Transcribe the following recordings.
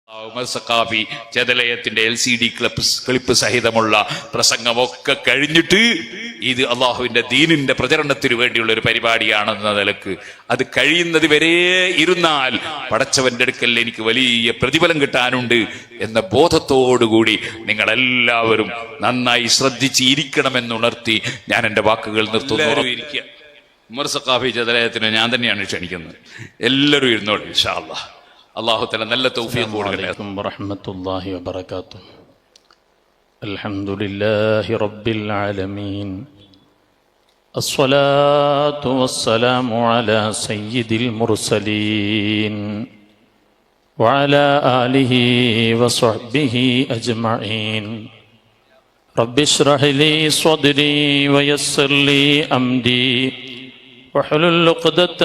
Umar Saqafi ചേതലയത്തിന്റെ LCD clip സഹിതമുള്ള പ്രസംഗമൊക്കെ കഴിഞ്ഞിട്ട് ഇത് അള്ളാഹുവിന്റെ ദീനിന്റെ പ്രചരണത്തിന് വേണ്ടിയുള്ള ഒരു പരിപാടിയാണെന്ന നിലക്ക് അത് കഴിയുന്നത് വരെ ഇരുന്നാൽ പടച്ചവന്റെ അടുക്കൽ എനിക്ക് വലിയ പ്രതിഫലം കിട്ടാനുണ്ട് എന്ന ബോധത്തോടുകൂടി നിങ്ങളെല്ലാവരും നന്നായി ശ്രദ്ധിച്ചിരിക്കണമെന്നുണർത്തി ഞാൻ എന്റെ വാക്കുകൾ നിർത്തുന്നു. ഉമർ സഖാഫി ചേതലയത്തിന് ഞാൻ തന്നെയാണ് ക്ഷണിക്കുന്നത്. എല്ലാവരും ഇരുന്നോളൂ ഇൻഷാ അല്ലാഹ്. അല്ലാഹു തആല നല്ല തൗഫീഖ് കൊടുക്കട്ടെ. വറഹ്മത്തുള്ളാഹി വബറകാതുഹു. അൽഹംദുലില്ലാഹി റബ്ബിൽ ആലമീൻ. അസ്സലാത്തു വസ്സലാമു അലാ സയ്യിദിൽ മുർസലീൻ വഅലാ ആലിഹി വസ്വഹ്ബിഹി അജ്മഈൻ. റബ്ബി ഇശ്റഹ് ലീ സ്വദ്രി വയസ്സിർ ലീ അംരി وحلل عقدة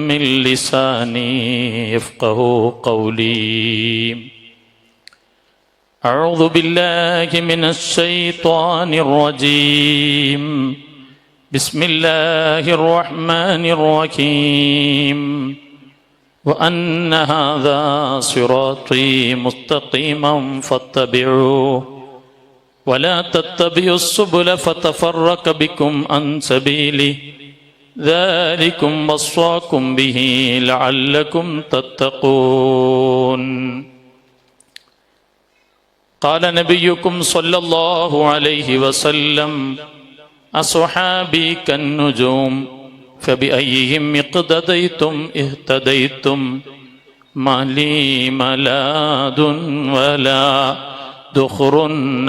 من لساني يفقه قولي. أعوذ بالله من الشيطان الرجيم. بسم الله الرحمن الرحيم. وأن هذا صراطي مستقيما فاتبعوه ولا تتبعوا السبل فتفرق بكم عن سبيله ذلكم وصاكم به لعلكم تتقون. قال نبيكم صلى الله عليه وسلم أصحابي كالنجوم فبأيهم اقتديتم اهتديتم ما لي ملاذ ولا ذخر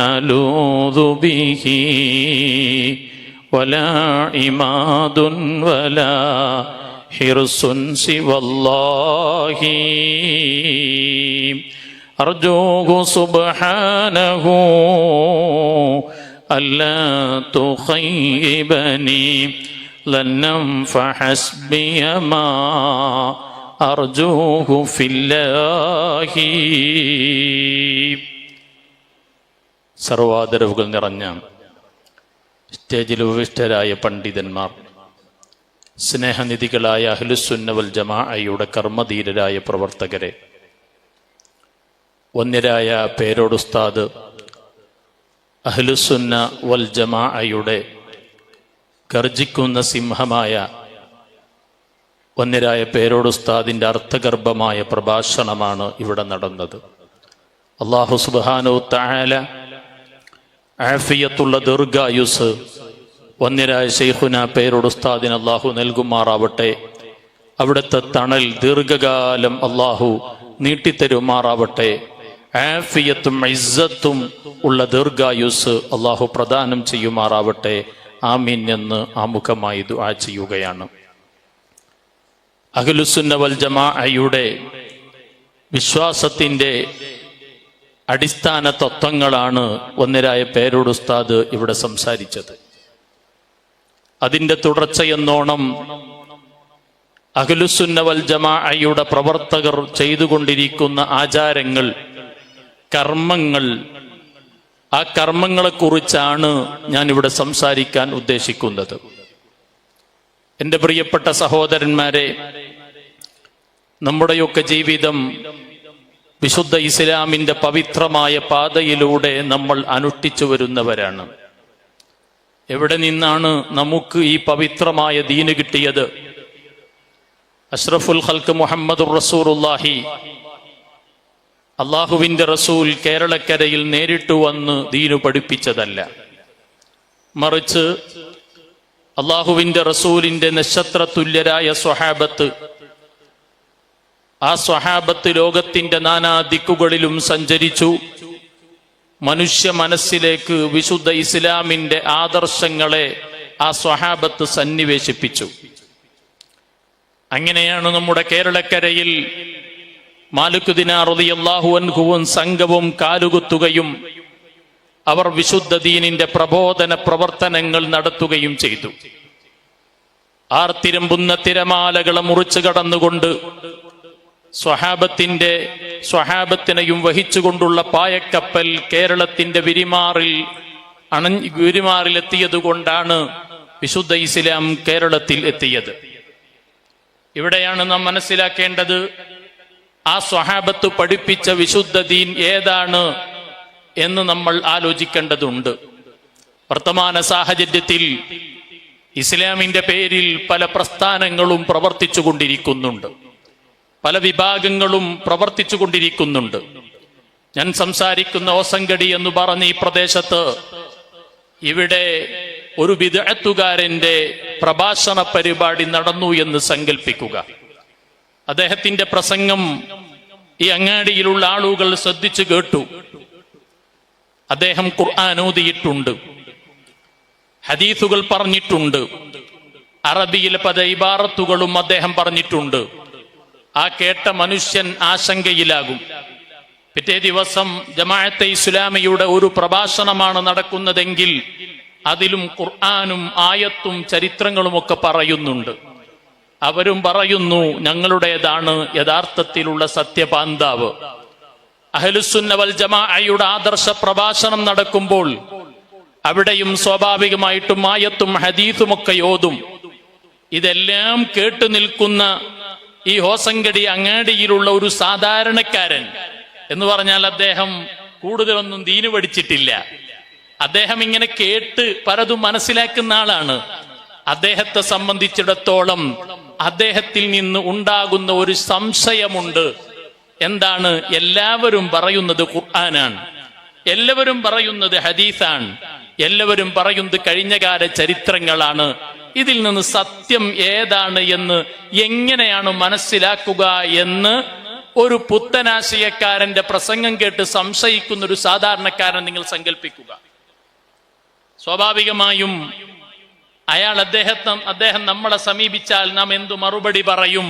نلوذ به ولا عماد ولا حرص سوى الله أرجوه سبحانه ألا تخيبني ظنا فحسبي ما أرجوه في الله. സർവാദരവുകൾ നിറഞ്ഞ സ്റ്റേജിൽ ഉപവിഷ്ടരായ പണ്ഡിതന്മാർ, സ്നേഹനിധികളായ അഹ്ലുസുന്ന വൽ ജമാഅയുടെ കർമ്മധീരരായ പ്രവർത്തകരെ, വന്യരായ പേരോടുസ്താദ്, അഹ്ലുസുന്ന വൽ ജമാഅയുടെ ഗർജിക്കുന്ന സിംഹമായ വന്യരായ പേരോടുസ്താദിൻ്റെ അർത്ഥഗർഭമായ പ്രഭാഷണമാണ് ഇവിടെ നടന്നത്. അല്ലാഹു സുബ്ഹാനഹു തആല ആഫിയത്തുള്ള ദീർഘായുസ് വന്യരായ ശൈഖുന പേരോടുസ്താദിന് അല്ലാഹു നൽകുമാറാവട്ടെ. അവിടുത്തെ തണൽ ദീർഘകാലം അല്ലാഹു നീട്ടിത്തരുമാറാവട്ടെ. ആഫിയത്തും ഇസ്സത്തും ഉള്ള ദീർഘായുസ് അല്ലാഹു പ്രദാനം ചെയ്യുമാറാവട്ടെ. ആമീൻ എന്ന് ആമുഖമായി ദുആ ചെയ്യുകയാണ്. അഹ്ലുസുന്ന വൽ ജമാഅയുടെ വിശ്വാസത്തിൻ്റെ അടിസ്ഥാന തത്വങ്ങളാണ് വന്യരായ പേരോടുസ്താദ് ഇവിടെ സംസാരിച്ചത്. അതിൻ്റെ തുടർച്ചയെന്നോണം അഹ്ലുസുന്ന വൽ ജമാഅയുടെ പ്രവർത്തകർ ചെയ്തുകൊണ്ടിരിക്കുന്ന ആചാരങ്ങൾ, കർമ്മങ്ങൾ, ആ കർമ്മങ്ങളെക്കുറിച്ചാണ് ഞാനിവിടെ സംസാരിക്കാൻ ഉദ്ദേശിക്കുന്നത്. എൻ്റെ പ്രിയപ്പെട്ട സഹോദരന്മാരെ, നമ്മുടെയൊക്കെ ജീവിതം വിശുദ്ധ ഇസ്ലാമിൻ്റെ പവിത്രമായ പാതയിലൂടെ നമ്മൾ അനുഷ്ഠിച്ചു വരുന്നവരാണ്. എവിടെ നിന്നാണ് നമുക്ക് ഈ പവിത്രമായ ദീന് കിട്ടിയത്? അഷ്റഫുൽ ഖൽഖ് മുഹമ്മദുർ റസൂലുള്ളാഹി, അള്ളാഹുവിൻ്റെ റസൂൽ കേരളക്കരയിൽ നേരിട്ട് വന്ന് ദീനു പഠിപ്പിച്ചതല്ല. മറിച്ച് അള്ളാഹുവിൻ്റെ റസൂലിൻ്റെ നക്ഷത്രതുല്യരായ സ്വഹാബത്ത്, ആ സ്വഹാബത്ത് ലോകത്തിന്റെ നാനാ ദിക്കുകളിലും സഞ്ചരിച്ചു. മനുഷ്യ മനസ്സിലേക്ക് വിശുദ്ധ ഇസ്ലാമിന്റെ ആദർശങ്ങളെ ആ സ്വഹാബത്ത് സന്നിവേശിപ്പിച്ചു. അങ്ങനെയാണ് നമ്മുടെ കേരളക്കരയിൽ മാലിക് ദിനാർ റളിയല്ലാഹു അൻഹുവും സംഘവും കാലുകുത്തുകയും അവർ വിശുദ്ധ ദീനിന്റെ പ്രബോധന പ്രവർത്തനങ്ങൾ നടത്തുകയും ചെയ്തു. ആർത്തിരമ്പുന്ന തിരമാലകളെ മുറിച്ചു കടന്നുകൊണ്ട് സ്വഹാബത്തിനെയും വഹിച്ചുകൊണ്ടുള്ള പായക്കപ്പൽ കേരളത്തിന്റെ വിരിമാറിലെത്തിയത് കൊണ്ടാണ് വിശുദ്ധ ഇസ്ലാം കേരളത്തിൽ എത്തിയത്. ഇവിടെയാണ് നാം മനസ്സിലാക്കേണ്ടത്, ആ സ്വഹാബത്ത് പഠിപ്പിച്ച വിശുദ്ധ ദീൻ ഏതാണ് എന്ന് നമ്മൾ ആലോചിക്കേണ്ടതുണ്ട്. വർത്തമാന സാഹചര്യത്തിൽ ഇസ്ലാമിന്റെ പേരിൽ പല പ്രസ്ഥാനങ്ങളും പ്രവർത്തിച്ചു കൊണ്ടിരിക്കുന്നുണ്ട്, പല വിഭാഗങ്ങളും പ്രവർത്തിച്ചു കൊണ്ടിരിക്കുന്നുണ്ട്. ഞാൻ സംസാരിക്കുന്ന ഓസങ്കടി എന്ന് പറഞ്ഞ ഈ പ്രദേശത്ത് ഇവിടെ ഒരു ബിദ്അത്തുകാരന്റെ പ്രഭാഷണ പരിപാടി നടന്നു എന്ന് സങ്കല്പിക്കുക. അദ്ദേഹത്തിന്റെ പ്രസംഗം ഈ അങ്ങാടിയിലുള്ള ആളുകൾ ശ്രദ്ധിച്ചു കേട്ടു. അദ്ദേഹം ഖുർആൻ ഓതിയിട്ടുണ്ട്, ഹദീസുകൾ പറഞ്ഞിട്ടുണ്ട്, അറബിയിലെ പല ഇബാറത്തുകളും അദ്ദേഹം പറഞ്ഞിട്ടുണ്ട്. ആ കേട്ട മനുഷ്യൻ ആശങ്കയിലാകും. പിറ്റേ ദിവസം ജമാഅത്തെ ഇസ്ലാമിയുടെ ഒരു പ്രഭാഷണമാണ് നടക്കുന്നതെങ്കിൽ അതിലും ഖുർആനും ആയത്തും ചരിത്രങ്ങളും ഒക്കെ പറയുന്നുണ്ട്. അവരും പറയുന്നു ഞങ്ങളുടേതാണ് യഥാർത്ഥത്തിലുള്ള സത്യപാന്താവ്. അഹ്ലുസുന്ന വൽ ജമാഅയുടെ ആദർശ പ്രഭാഷണം നടക്കുമ്പോൾ അവിടെയും സ്വാഭാവികമായിട്ടും ആയത്തും ഹദീസും ഒക്കെ ഓതും. ഇതെല്ലാം കേട്ടു നിൽക്കുന്ന ഈ ഹോസങ്കടി അങ്ങാടിയിലുള്ള ഒരു സാധാരണക്കാരൻ എന്ന് പറഞ്ഞാൽ അദ്ദേഹം കൂടുതലൊന്നും ദീന് പഠിച്ചിട്ടില്ല. അദ്ദേഹം ഇങ്ങനെ കേട്ട് പലതും മനസ്സിലാക്കുന്ന ആളാണ്. അദ്ദേഹത്തെ സംബന്ധിച്ചിടത്തോളം അദ്ദേഹത്തിൽ നിന്ന് ഉണ്ടാകുന്ന ഒരു സംശയമുണ്ട്. എന്താണ്? എല്ലാവരും പറയുന്നത് ഖുർആനാണ്, എല്ലാവരും പറയുന്നത് ഹദീസാണ്, എല്ലാവരും പറയുന്നത് കഴിഞ്ഞകാല ചരിത്രങ്ങളാണ്. ഇതിൽ നിന്ന് സത്യം ഏതാണ് എന്ന് എങ്ങനെയാണ് മനസ്സിലാക്കുക എന്ന് ഒരു പുത്തനാശയക്കാരന്റെ പ്രസംഗം കേട്ട് സംശയിക്കുന്ന ഒരു സാധാരണക്കാരൻ നിങ്ങൾ സങ്കല്പിക്കുക. സ്വാഭാവികമായും അദ്ദേഹം നമ്മളെ സമീപിച്ചാൽ നാം എന്തു മറുപടി പറയും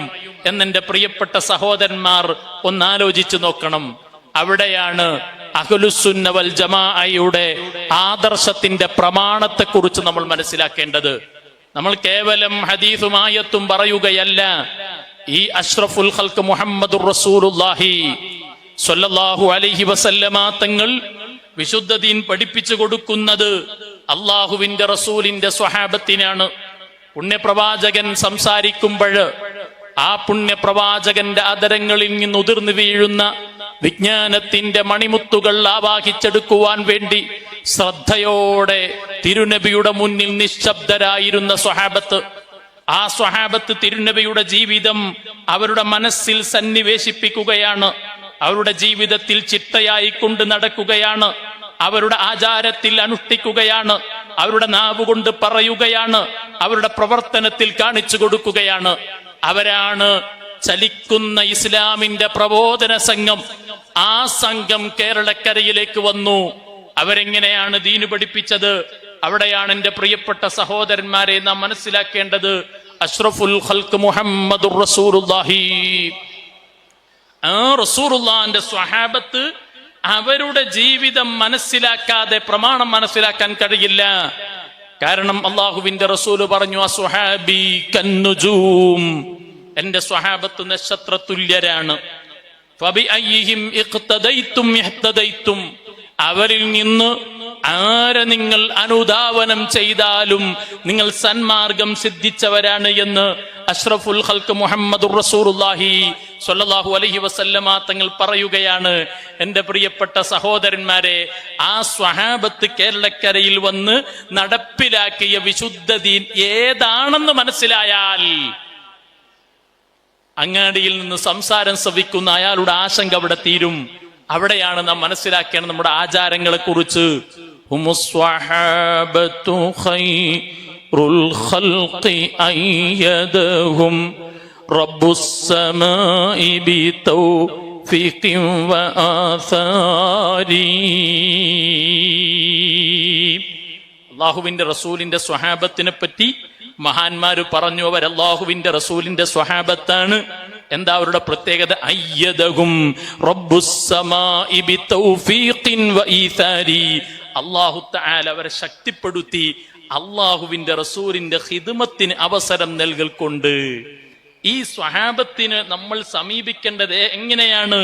എന്നെന്റെ പ്രിയപ്പെട്ട സഹോദരന്മാർ ഒന്നാലോചിച്ചു നോക്കണം. അവിടെയാണ് അഹ്ലുസുന്ന വൽ ജമാഅയുടെ ആദർശത്തിന്റെ പ്രമാണത്തെക്കുറിച്ച് നമ്മൾ മനസ്സിലാക്കേണ്ടത്. നമ്മൾ കേവലം ഹദീസും ആയത്തും പറയുകയല്ല. ഈ അഷ്റഫുൽ ഖൽഖ് മുഹമ്മദുർ റസൂലുള്ളാഹി സ്വല്ലല്ലാഹു അലൈഹി വസല്ലമ തങ്ങൾ വിശുദ്ധ ദീൻ പഠിപ്പിച്ചു കൊടുക്കുന്നത് അള്ളാഹുവിന്റെ റസൂലിന്റെ സ്വഹാബത്തിനാണ്. പുണ്യപ്രവാചകൻ സംസാരിക്കുമ്പോൾ ആ പുണ്യപ്രവാചകന്റെ ആദരങ്ങളിൽ നിന്ന് ഉതിർന്നു വീഴുന്ന വിജ്ഞാനത്തിന്റെ മണിമുത്തുകൾ ആവാഹിച്ചെടുക്കുവാൻ വേണ്ടി ശ്രദ്ധയോടെ തിരുനബിയുടെ മുന്നിൽ നിശബ്ദരായിരുന്ന സ്വഹാബത്ത്, ആ സ്വഹാബത്ത് തിരുനബിയുടെ ജീവിതം അവരുടെ മനസ്സിൽ സന്നിവേശിപ്പിക്കുകയാണ്, അവരുടെ ജീവിതത്തിൽ ചിട്ടയായി കൊണ്ട് നടക്കുകയാണ്, അവരുടെ ആചാരത്തിൽ അനുഷ്ഠിക്കുകയാണ്, അവരുടെ നാവുകൊണ്ട് പറയുകയാണ്, അവരുടെ പ്രവർത്തനത്തിൽ കാണിച്ചു കൊടുക്കുകയാണ്. അവരാണ് ചലിക്കുന്ന ഇസ്ലാമിന്റെ പ്രബോധന സംഘം. ആ സംഘം കേരളക്കരയിലേക്ക് വന്നു. അവരെങ്ങനെയാണ് ദീന് പഠിപ്പിച്ചത്? അവിടെയാണ് എന്റെ പ്രിയപ്പെട്ട സഹോദരന്മാരെ നാം മനസ്സിലാക്കേണ്ടത്. അഷ്റഫുൽ ഖൽഖ് മുഹമ്മദുർ റസൂലുള്ളാഹി, ആ റസൂലുള്ളാഹിന്റെ സ്വഹാബത്ത് അവരുടെ ജീവിതം മനസ്സിലാക്കാതെ പ്രമാണം മനസ്സിലാക്കാൻ കഴിയില്ല. കാരണം അള്ളാഹുവിന്റെ റസൂല് പറഞ്ഞു, അസ്വഹാബി കന്നുജൂം, എന്റെ സ്വഹാബത്ത് നക്ഷത്ര തുല്യരാണ്. ഫബിഅയ്യിഹിം ഇഖ്തദൈതും ഇഹ്തദൈതും, അവരിൽ നിന്ന് ആരെ നിങ്ങൾ അനുധാവനം ചെയ്താലും നിങ്ങൾ സന്മാർഗം സിദ്ധിച്ചവരാണ് എന്ന് അഷ്റഫുൽ ഖൽഖ് മുഹമ്മദുർ റസൂലുള്ളാഹി സ്വല്ലല്ലാഹു അലൈഹി വസല്ലമ തങ്ങൾ പറയുകയാണ്. എന്റെ പ്രിയപ്പെട്ട സഹോദരന്മാരെ, ആ സ്വഹാബത്ത് കേരളക്കരയിൽ വന്ന് നടപ്പിലാക്കിയ വിശുദ്ധ ദീൻ ഏതാണെന്ന് മനസ്സിലായാൽ അങ്ങാടിയിൽ നിന്ന് സംസാരം ശ്രവിക്കുന്ന അയാളുടെ ആശങ്ക അവിടെ തീരും. അവിടെയാണ് നാം മനസ്സിലാക്കേണ്ടത് നമ്മുടെ ആചാരങ്ങളെ കുറിച്ച്. അള്ളാഹുവിന്റെ റസൂലിന്റെ സ്വഹാബത്തിനെ പറ്റി മഹാന്മാര് പറഞ്ഞു, അവർ അല്ലാഹുവിന്റെ റസൂലിന്റെ സ്വഹാബത്താണ്. എന്താ അവരുടെ പ്രത്യേകത? അയ്യദഹും റബ്ബുസ് സമാഇ ബിതൗഫീഖിൻ വഈസാരി, അല്ലാഹു തആല അവരെ ശക്തിപ്പെടുത്തി അല്ലാഹുവിന്റെ റസൂലിന്റെ ഖിദ്മത്തിന് അവസരം നൽകൽ കൊണ്ട്. ഈ സ്വഹാബത്തിന് നമ്മൾ സമീപിക്കേണ്ടത് എങ്ങനെയാണ്?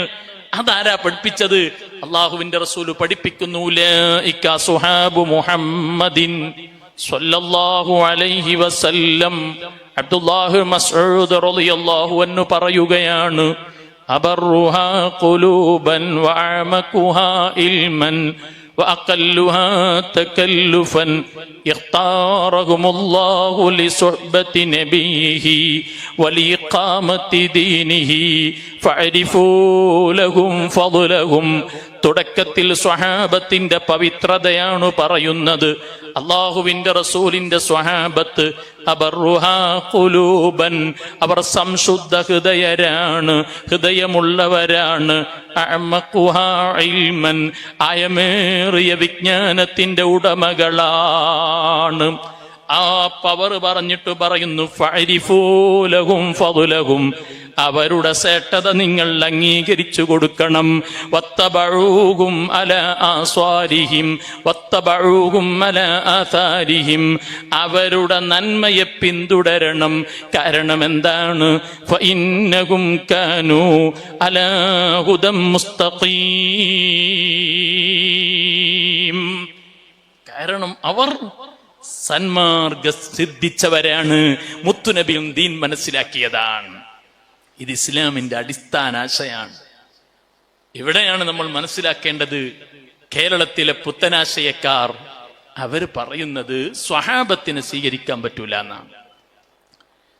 അതാരാ പഠിപ്പിച്ചത്? അല്ലാഹുവിന്റെ റസൂല് പഠിപ്പിക്കുന്നു. ഉലൈക സുഹാബു മുഹമ്മദിൻ സ്വല്ലല്ലാഹു അലൈഹി വസല്ലം. അബ്ദുല്ലാഹ് മസ്ഊദ് റളിയല്ലാഹു അൻഹു പറയുകയാണ്, أبرها قلوبا وأعمقها علما وأقلها تكلفا اختارهم الله لصحبة نبيه ولإقامة دينه فاعرفوا لهم فضلهم. തുടക്കത്തിൽ സ്വഹാബത്തിന്റെ പവിത്രതയാണ് പറയുന്നത്. അള്ളാഹുവിന്റെ റസൂലിന്റെ സ്വഹാബത്ത് അബർറുഹാ ഖുലൂബൻ, അവർ സംശുദ്ധ ഹൃദയരാണ്, ഹൃദയമുള്ളവരാണ്. അഅ്മഖുഹാ ഇൽമൻ, ആയമേറിയ വിജ്ഞാനത്തിന്റെ ഉടമകളാണ്. ആ പവർ പറഞ്ഞിട്ട് പറയുന്നു ഫഅരിഫൂ ലഹും ഫദ്ലഹും, അവരുടെ ശ്രേഷ്ഠത നിങ്ങൾ അംഗീകരിച്ചു കൊടുക്കണം. വത്തബഊഹും അലാ ആസ്വാരിഹിം വത്തബഊഹും അലാ ആഥാരിഹിം, അവരുടെ നന്മയെ പിന്തുടരണം. കാരണം എന്താണ്? ഫഇന്നഹും കാനൂ അലാ ഹുദം മുസ്തഖീം, കാരണം അവർ സന്മാർഗ സിദ്ധിച്ചവരാണ്. മുത്തുനബിയും ദീൻ മനസ്സിലാക്കിയതാണ്. ഇത് ഇസ്ലാമിന്റെ അടിസ്ഥാന ആശയാണ്. ഇവിടെയാണ് നമ്മൾ മനസ്സിലാക്കേണ്ടത്. കേരളത്തിലെ പുത്തനാശയക്കാർ അവർ പറയുന്നത് സ്വഹാബത്തിനെ സ്വീകരിക്കാൻ പറ്റൂല എന്നാണ്.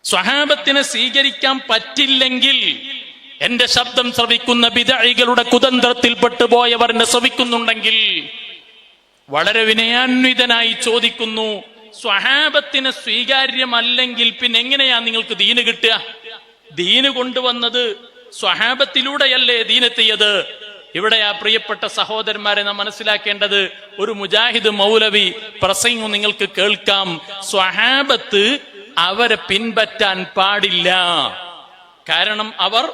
സ്വഹാബത്തിനെ സ്വീകരിക്കാൻ പറ്റില്ലെങ്കിൽ എന്റെ ശബ്ദം ശ്രവിക്കുന്ന ബിദഅകളുടെ കുതന്ത്രത്തിൽപ്പെട്ടു പോയവർ എന്നെ ശ്രവിക്കുന്നുണ്ടെങ്കിൽ വളരെ വിനയാന്വിതനായി ചോദിക്കുന്നു, സ്വഹാബത്തിന് സ്വീകാര്യമല്ലെങ്കിൽ പിന്നെ എങ്ങനെയാ നിങ്ങൾക്ക് ദീന് കിട്ടുക? ദീന് കൊണ്ടുവന്നത് സ്വഹാബത്തിലൂടെയല്ലേ ദീനെത്തിയത്? ഇവിടെ ആ പ്രിയപ്പെട്ട സഹോദരന്മാരെ നാം മനസ്സിലാക്കേണ്ടത്, ഒരു മുജാഹിദ് മൗലവി പ്രസംഗം നിങ്ങൾക്ക് കേൾക്കാം. സ്വഹാബത്ത് അവരെ പിൻപറ്റാൻ പാടില്ല, കാരണം അവർ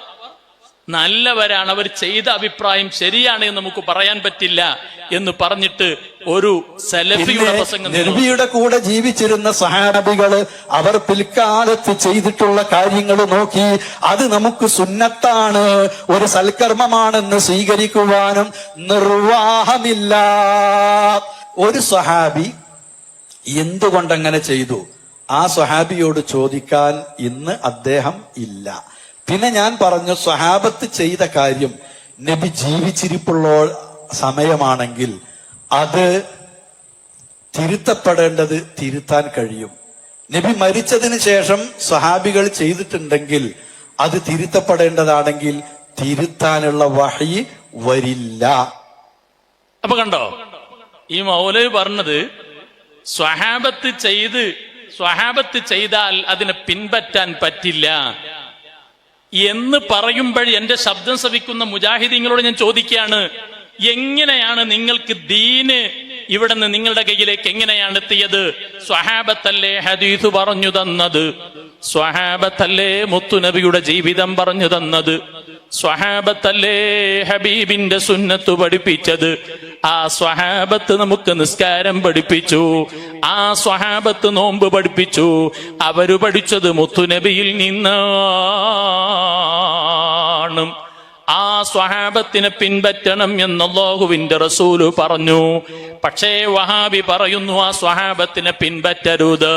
നല്ലവരാണ്, അവർ ചെയ്ത അഭിപ്രായം ശരിയാണ് എന്ന് നമുക്ക് പറയാൻ പറ്റില്ല എന്ന് പറഞ്ഞിട്ട് ഒരു സലഫിയുടെ പ്രസംഗം. നബിയുടെ കൂടെ ജീവിച്ചിരുന്ന സഹാബികള് അവർ പിൽക്കാലത്ത് ചെയ്തിട്ടുള്ള കാര്യങ്ങൾ നോക്കി അത് നമുക്ക് സുന്നത്താണ്, ഒരു സൽക്കർമ്മമാണെന്ന് സ്വീകരിക്കുവാനും നിർവാഹമില്ല. ഒരു സ്വഹാബി എന്തുകൊണ്ടങ്ങനെ ചെയ്തു, ആ സ്വഹാബിയോട് ചോദിക്കാൻ ഇന്ന് അദ്ദേഹം ഇല്ല. പിന്നെ ഞാൻ പറഞ്ഞു, സ്വഹാബത്ത് ചെയ്ത കാര്യം നബി ജീവിച്ചിരിപ്പുള്ള സമയമാണെങ്കിൽ അത് തിരുത്തപ്പെടേണ്ടത് തിരുത്താൻ കഴിയും. നബി മരിച്ചതിന് ശേഷം സ്വഹാബികൾ ചെയ്തിട്ടുണ്ടെങ്കിൽ അത് തിരുത്തപ്പെടേണ്ടതാണെങ്കിൽ തിരുത്താനുള്ള വഹി വരില്ല. അപ്പൊ കണ്ടോ, ഈ മൗലവി പറഞ്ഞത് സ്വഹാബത്ത് ചെയ്താൽ അതിനെ പിൻപറ്റാൻ പറ്റില്ല എന്ന് പറയുമ്പോൾ എന്റെ ശബ്ദം ശ്രവിക്കുന്ന മുജാഹിദീങ്ങളോട് ഞാൻ ചോദിക്കുകയാണ്, എങ്ങനെയാണ് നിങ്ങൾക്ക് ദീന് ഇവിടെ നിന്ന് നിങ്ങളുടെ കയ്യിലേക്ക് എങ്ങനെയാണ് എത്തിയത്? സ്വഹാബത്തല്ലേ ഹദീസ് പറഞ്ഞു തന്നത്, സ്വഹാബത്തല്ലേ മുത്തുനബിയുടെ ജീവിതം പറഞ്ഞു തന്നത്, സ്വഹാബത്തല്ലേ ഹബീബിന്റെ സുന്നത്ത് പഠിപ്പിച്ചത്. ആ സ്വഹാബത്ത് നമുക്ക് നിസ്കാരം പഠിപ്പിച്ചു, ആ സ്വഹാബത്ത് നോമ്പ് പഠിപ്പിച്ചു. അവര് പഠിച്ചത് മുത്തുനബിയിൽ നിന്നാണ്. ആ സ്വഹാബത്തിനെ പിൻപറ്റണം എന്ന് അല്ലാഹുവിന്റെ റസൂല് പറഞ്ഞു. പക്ഷേ വഹാബി പറയുന്നു ആ സ്വഹാബത്തിനെ പിൻപറ്റരുത്.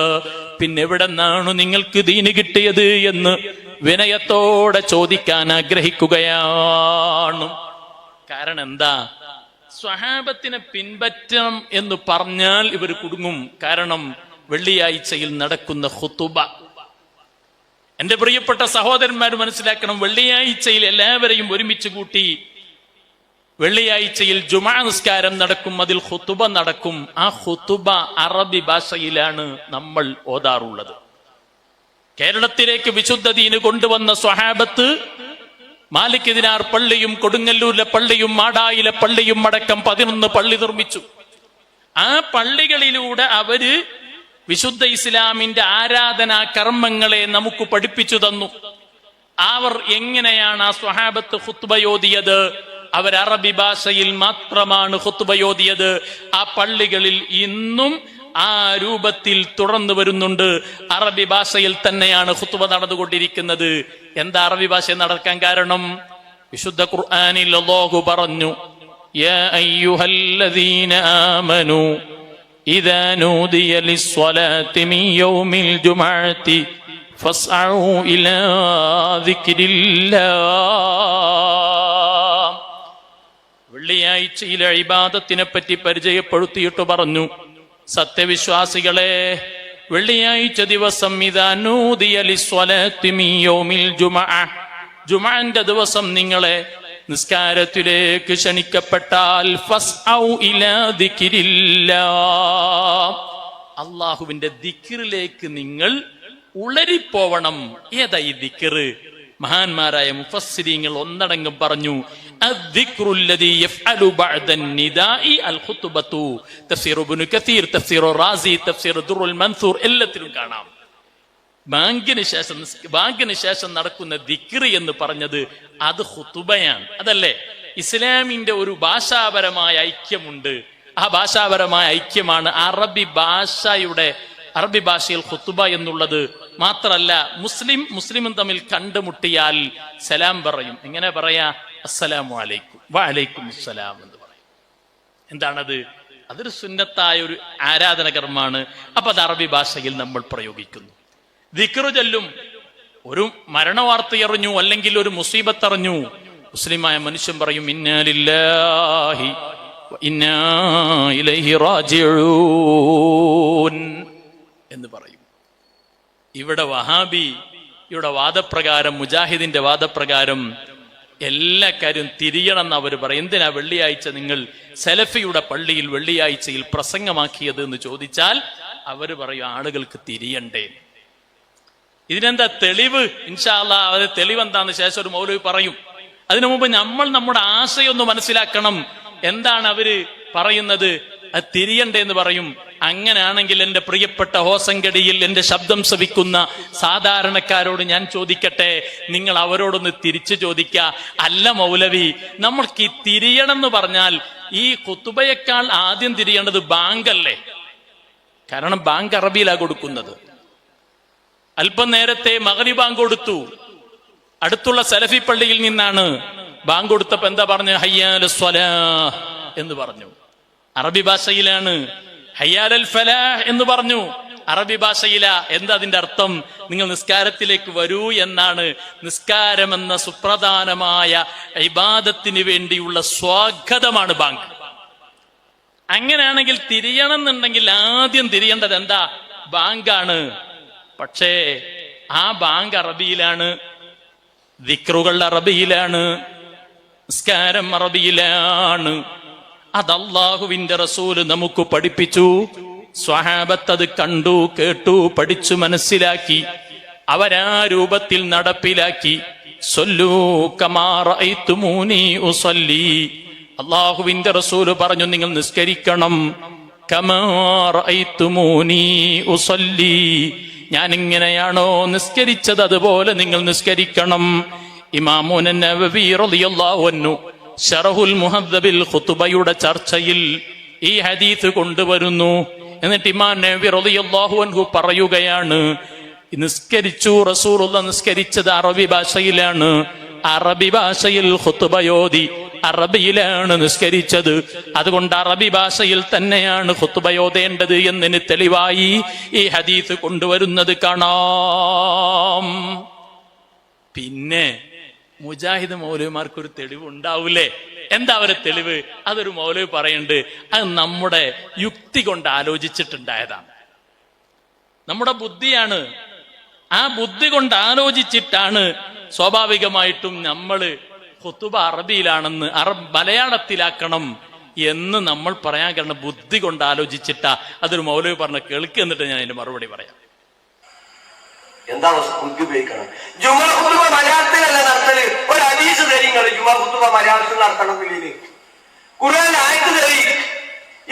പിന്നെ എവിടെ നിന്നാണ് നിങ്ങൾക്ക് ദീന് കിട്ടിയത് എന്ന് വിനയത്തോടെ ചോദിക്കാൻ ആഗ്രഹിക്കുകയാണ്. കാരണം എന്താ? സ്വഹാബത്തിനെ പിൻപറ്റണം എന്ന് പറഞ്ഞാൽ ഇവർ കുടുങ്ങും. കാരണം വെള്ളിയാഴ്ചയിൽ നടക്കുന്ന ഖുതുബ, എന്റെ പ്രിയപ്പെട്ട സഹോദരന്മാർ മനസ്സിലാക്കണം, വെള്ളിയാഴ്ചയിൽ എല്ലാവരെയും ഒരുമിച്ച് കൂട്ടി വെള്ളിയാഴ്ചയിൽ ജുമാ നിസ്കാരം നടക്കും, അതിൽ ഖുതുബ നടക്കും. ആ ഖുതുബ അറബി ഭാഷയിലാണ് നമ്മൾ ഓതാറുള്ളത്. കേരളത്തിലേക്ക് വിശുദ്ധ ദീന് കൊണ്ടുവന്ന സ്വഹാബത്ത് മാലിക് ദിനാർ പള്ളിയും കൊടുങ്ങല്ലൂരിലെ പള്ളിയും മാടായിലെ പള്ളിയും അടക്കം 11 പള്ളി നിർമ്മിച്ചു. ആ പള്ളികളിലൂടെ അവര് വിശുദ്ധ ഇസ്ലാമിന്റെ ആരാധനാ കർമ്മങ്ങളെ നമുക്ക് പഠിപ്പിച്ചു തന്നു. അവർ എങ്ങനെയാണ് ആ സ്വഹാബത്ത് ഖുത്ബയോദിയത്? അവർ അറബി ഭാഷയിൽ മാത്രമാണ് ഖുത്ബയോദിയത്. ആ പള്ളികളിൽ ഇന്നും ആ രൂപത്തിൽ തുടർന്നു വരുന്നുണ്ട്. അറബി ഭാഷയിൽ തന്നെയാണ് ഖുത്ബ നടന്നുകൊണ്ടിരിക്കുന്നത്. എന്താ അറബി ഭാഷ നടക്കാൻ കാരണം? വിശുദ്ധ ഖുർആനിൽ അല്ലാഹു പറഞ്ഞു, യാ അയ്യുഹല്ലദീന ആമനൂ ഇദാ നൂദിയ ലിസ്സലാത്തി മിൻ യൗമിൽ ജുമുഅത്തി ഫസ്അഉ ഇലാ ദിക്രില്ലാഹ്. വെള്ളിയാഴ്ചയിലെ ഇബാദത്തിനെ പറ്റി പരിചയപ്പെടുത്തിയിട്ട് പറഞ്ഞു, സത്യവിശ്വാസികളെ, വെള്ളിയാഴ്ച ദിവസം ഇദാ നൂദിയ ലിസ്വലാത്തി മിൻ യൗമിൽ ജുമുഅ, ജുമുഅന്റെ ദിവസം നിങ്ങളെ നിസ്കാരത്തിലേക്ക് ക്ഷണിക്കപ്പെട്ടാൽ ഫസ്ഔ ഇലാ ദിക്രില്ലാഹ്, അല്ലാഹുവിന്റെ ദിക്റിലേക്ക് നിങ്ങൾ ഉളരിപ്പോവണം. ഏതാ ഈ ദിക്ർ? മഹാന്മാരായ മുഫസ്സിരീങ്ങൾ ഒന്നടങ്കം പറഞ്ഞു, അദ്ദിക്റുല്ലദീ യഫ്അലു ബഅദൻ നിദാഇ അൽ ഖുത്ബത്തു. തഫ്സീർ ഇബ്നു കസീർ, തഫ്സീർ റാസി, തഫ്സീർ ദുറുൽ മൻസൂർ എല്ലാത്തിലും കാണാം. ബാങ്കിന് ശേഷം നടക്കുന്ന ദിക്ർ എന്ന് പറഞ്ഞത് അത് ഖുതുബയാണ്. അതല്ലേ ഇസ്ലാമിന്റെ ഒരു ഭാഷാപരമായ ഐക്യമുണ്ട്. ആ ഭാഷാപരമായ ഐക്യമാണ് അറബി ഭാഷയിൽ ഖുതുബ എന്നുള്ളത്. മാത്രല്ല മുസ്ലിമും തമ്മിൽ കണ്ടുമുട്ടിയാൽ സലാം പറയും. എങ്ങനെ പറയാ? അസ്സലാമു അലൈക്കും, വഅലൈക്കും അസ്സലാം എന്ന് പറയും. എന്താണത്? അതൊരു സുന്നത്തായ ഒരു ആരാധന കർമ്മമാണ്. അപ്പൊ അത് അറബി ഭാഷയിൽ നമ്മൾ പ്രയോഗിക്കുന്നു. ദിക്റ് ചൊല്ലും. ഒരു മരണവാർത്തയറിഞ്ഞു, അല്ലെങ്കിൽ ഒരു മുസീബത്ത് അറിഞ്ഞു, മുസ്ലിമായ മനുഷ്യൻ പറയും ഇന്നാ ലില്ലാഹി വ ഇന്നാ ഇലൈഹി റാജിഊൻ എന്ന് പറയും. ഇവിടെ വഹാബിയുടെ വാദപ്രകാരം, മുജാഹിദിന്റെ വാദപ്രകാരം എല്ലാ കാര്യവും തിരിയണം എന്ന് അവർ പറയും. എന്തിനാ വെള്ളിയാഴ്ച നിങ്ങൾ സലഫിയുടെ പള്ളിയിൽ വെള്ളിയാഴ്ചയിൽ പ്രസംഗമാക്കിയത് എന്ന് ചോദിച്ചാൽ അവര് പറയും ആളുകൾക്ക് തിരിയണ്ടേ. ഇതിനെന്താ തെളിവ്? ഇൻഷാ അല്ലാഹ് അത് തെളിവ് എന്താന്ന് ശേഷം ഒരു മൗലവി പറയും. അതിനു മുമ്പ് നമ്മൾ നമ്മുടെ ആശയം ഒന്ന് മനസ്സിലാക്കണം. എന്താണ് അവര് പറയുന്നത്? അത് തിരിയണ്ടേ എന്ന് പറയും. അങ്ങനെയാണെങ്കിൽ എന്റെ പ്രിയപ്പെട്ട ഹോസങ്കടിയിൽ എന്റെ ശബ്ദം ശ്രവിക്കുന്ന സാധാരണക്കാരോട് ഞാൻ ചോദിക്കട്ടെ, നിങ്ങൾ അവരോടൊന്ന് തിരിച്ചു ചോദിക്ക, അല്ല മൗലവി, നമ്മൾക്ക് ഈ തിരിയണം എന്ന് പറഞ്ഞാൽ ഈ ഖുതുബയേക്കാൾ ആദ്യം തിരിയേണ്ടത് ബാങ്കല്ലേ? കാരണം ബാങ്ക് അറബിയിലാ കൊടുക്കുന്നത്. അല്പം നേരത്തെ മഗ്‌രിബ് ബാങ്ക് കൊടുത്തു. അടുത്തുള്ള സലഫി പള്ളിയിൽ നിന്നാണ് ബാങ്ക് കൊടുത്തപ്പോ എന്താ പറഞ്ഞു? ഹയ്യാലസ് സ്വലാഹ് എന്ന് പറഞ്ഞു. അറബി ഭാഷയിലാണ്. ഹയ്യാലൽ ഫലാഹ് എന്ന് പറഞ്ഞു. അറബി ഭാഷയില. എന്താ അതിന്റെ അർത്ഥം? നിങ്ങൾ നിസ്കാരത്തിലേക്ക് വരൂ എന്നാണ്. നിസ്കാരം എന്ന സുപ്രധാനമായ ഇബാദത്തിന് വേണ്ടിയുള്ള സ്വാഗതമാണ് ബാങ്ക്. അങ്ങനെയാണെങ്കിൽ തിരിയണം എന്നുണ്ടെങ്കിൽ ആദ്യം തിരിയേണ്ടത് എന്താ? ബാങ്കാണ്. പക്ഷേ ആ ബാങ്ക് അറബിയിലാണ്, ദിക്റുകൾ അറബിയിലാണ്, നിസ്കാരം അറബിയിലാണ്. അത് അല്ലാഹുവിന്റെ റസൂല് നമുക്ക് പഠിപ്പിച്ചു. സ്വഹാബത്ത് അത് കണ്ടു, കേട്ടു, പഠിച്ചു, മനസ്സിലാക്കി. അവരാ രൂപത്തിൽ നടപ്പിലാക്കി. സല്ലൂ കമാ റഅയ്തുമൂനി ഉസല്ലി. അല്ലാഹുവിന്റെ റസൂല് പറഞ്ഞു, നിങ്ങൾ നിസ്കരിക്കണം. കമാ റഅയ്തുമൂനി ഉസല്ലി, ഞാൻ ഇങ്ങനെയാണോ നിസ്കരിച്ചത് അതുപോലെ നിങ്ങൾ നിസ്കരിക്കണം. ഇമാമുൻ നവവി റളിയല്ലാഹു അൻഹു ശറഹുൽ മുഹദ്ദബിൽ ഖുതുബയുടെ ചർച്ചയിൽ ഈ ഹദീസ് കൊണ്ടുവരുന്നു. എന്നിട്ട് ഇമാം നവവി റളിയല്ലാഹു അൻഹു പറയുകയാണ്, നിസ്കരിച്ചു, റസൂലുള്ളാഹി നിസ്കരിച്ചത് അറബി ഭാഷയിലാണ്. അറബി ഭാഷയിൽ ഖുതുബയോദി, അറബിയിലാണ് നിസ്കരിച്ചത്. അതുകൊണ്ട് അറബി ഭാഷയിൽ തന്നെയാണ് ഖുതുബയോദേണ്ടത് എന്നതിന് തെളിവായി ഈ ഹദീസ് കൊണ്ടുവരുന്നത് കാണാം. പിന്നെ മുജാഹിദ് മൗലവിമാർക്കൊരു തെളിവ് ഉണ്ടാവൂലേ? എന്താ അവരെ തെളിവ്? അതൊരു മൗലവി പറയുന്നുണ്ട്, അത് നമ്മുടെ യുക്തി കൊണ്ട് ആലോചിച്ചിട്ടുണ്ടായതാണ്, നമ്മുടെ ബുദ്ധിയാണ്. ആ ബുദ്ധി കൊണ്ട് ആലോചിച്ചിട്ടാണ് സ്വാഭാവികമായിട്ടും നമ്മള് ഖുതുബ അറബിയിലാണെന്ന് മലയാളത്തിലാക്കണം എന്ന് നമ്മൾ പറയാൻ കാരണം ബുദ്ധി കൊണ്ട് ആലോചിച്ചിട്ടാ. അതൊരു മൗലവി പറഞ്ഞ കേൾക്ക്, എന്നിട്ട് ഞാൻ അതിന്റെ മറുപടി പറയാം. എന്താ ബുദ്ധി ഉപയോഗിക്കണം? ജുമാ ഖുതുബ മലയാളത്തിലല്ല നടത്തല്. ഒരു ഹദീസ് തരീങ്ങൾ ജുമാ ഖുതുബ മലയാളത്തിൽ നടത്തണമെന്നില്ലേ? ഖുർആൻ ആയത്ത് തരി.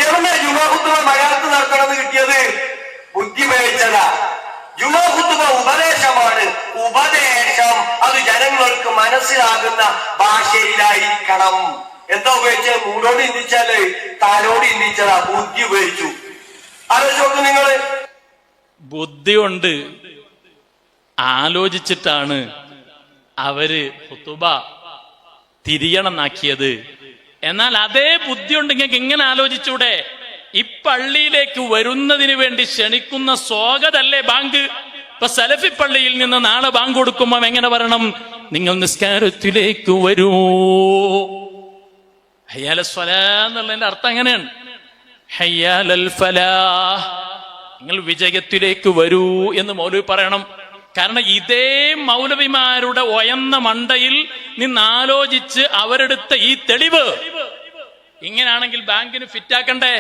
എവിടെ ജുമാ ഖുതുബ മലയാളത്തിൽ നടത്തണമെന്ന് കിട്ടിയത്? ബുദ്ധി ഉപയോഗിച്ചതാ. ജുമാ ഖുതുബ ഉപദേശമാണ്. ഉപദേശം അത് ജനങ്ങൾക്ക് മനസ്സിലാകുന്ന ഭാഷയിലായിരിക്കണം. എന്താ ഉപയോഗിച്ചത്? മൂടോട് ചിന്തിച്ചാല് താനോട് ചിന്തിച്ചതാ. ബുദ്ധി ഉപയോഗിച്ചു. ആലോചിച്ചു നിങ്ങള്. ബുദ്ധി കൊണ്ട് ആലോചിച്ചിട്ടാണ് അവര് ഖുതുബ തിരിയണമെന്നാക്കിയത്. എന്നാൽ അതേ ബുദ്ധി ഉണ്ടെങ്കിൽ എങ്ങനെ ഈ പള്ളിയിലേക്ക് വരുന്നതിന് വേണ്ടി ക്ഷണിക്കുന്ന സ്വാഗതല്ലേ ബാങ്ക്? ഇപ്പൊ സലഫി പള്ളിയിൽ നിന്ന് നാളെ ബാങ്ക് കൊടുക്കുമ്പോ എങ്ങനെ വരണം? നിങ്ങൾ നിസ്കാരത്തിലേക്ക് വരൂ. ഹയ്യാല സ്വലാ എന്നുള്ളതിന്റെ അർത്ഥം അങ്ങനെയാണ്. ഹയ്യാലൽ ഫലാഹ്, നിങ്ങൾ വിജയത്തിലേക്ക് വരൂ എന്ന് മൗലവി പറയണം. കാരണം ഇതേ മൗലവിമാരുടെ ഒയന്ന മണ്ടയിൽ നിന്ന് ആലോചിച്ച് അവരെടുത്ത ഈ തെളിവ് ഇങ്ങനെയാണെങ്കിൽ ബാങ്കിന് ഫിറ്റാക്കണ്ടേ?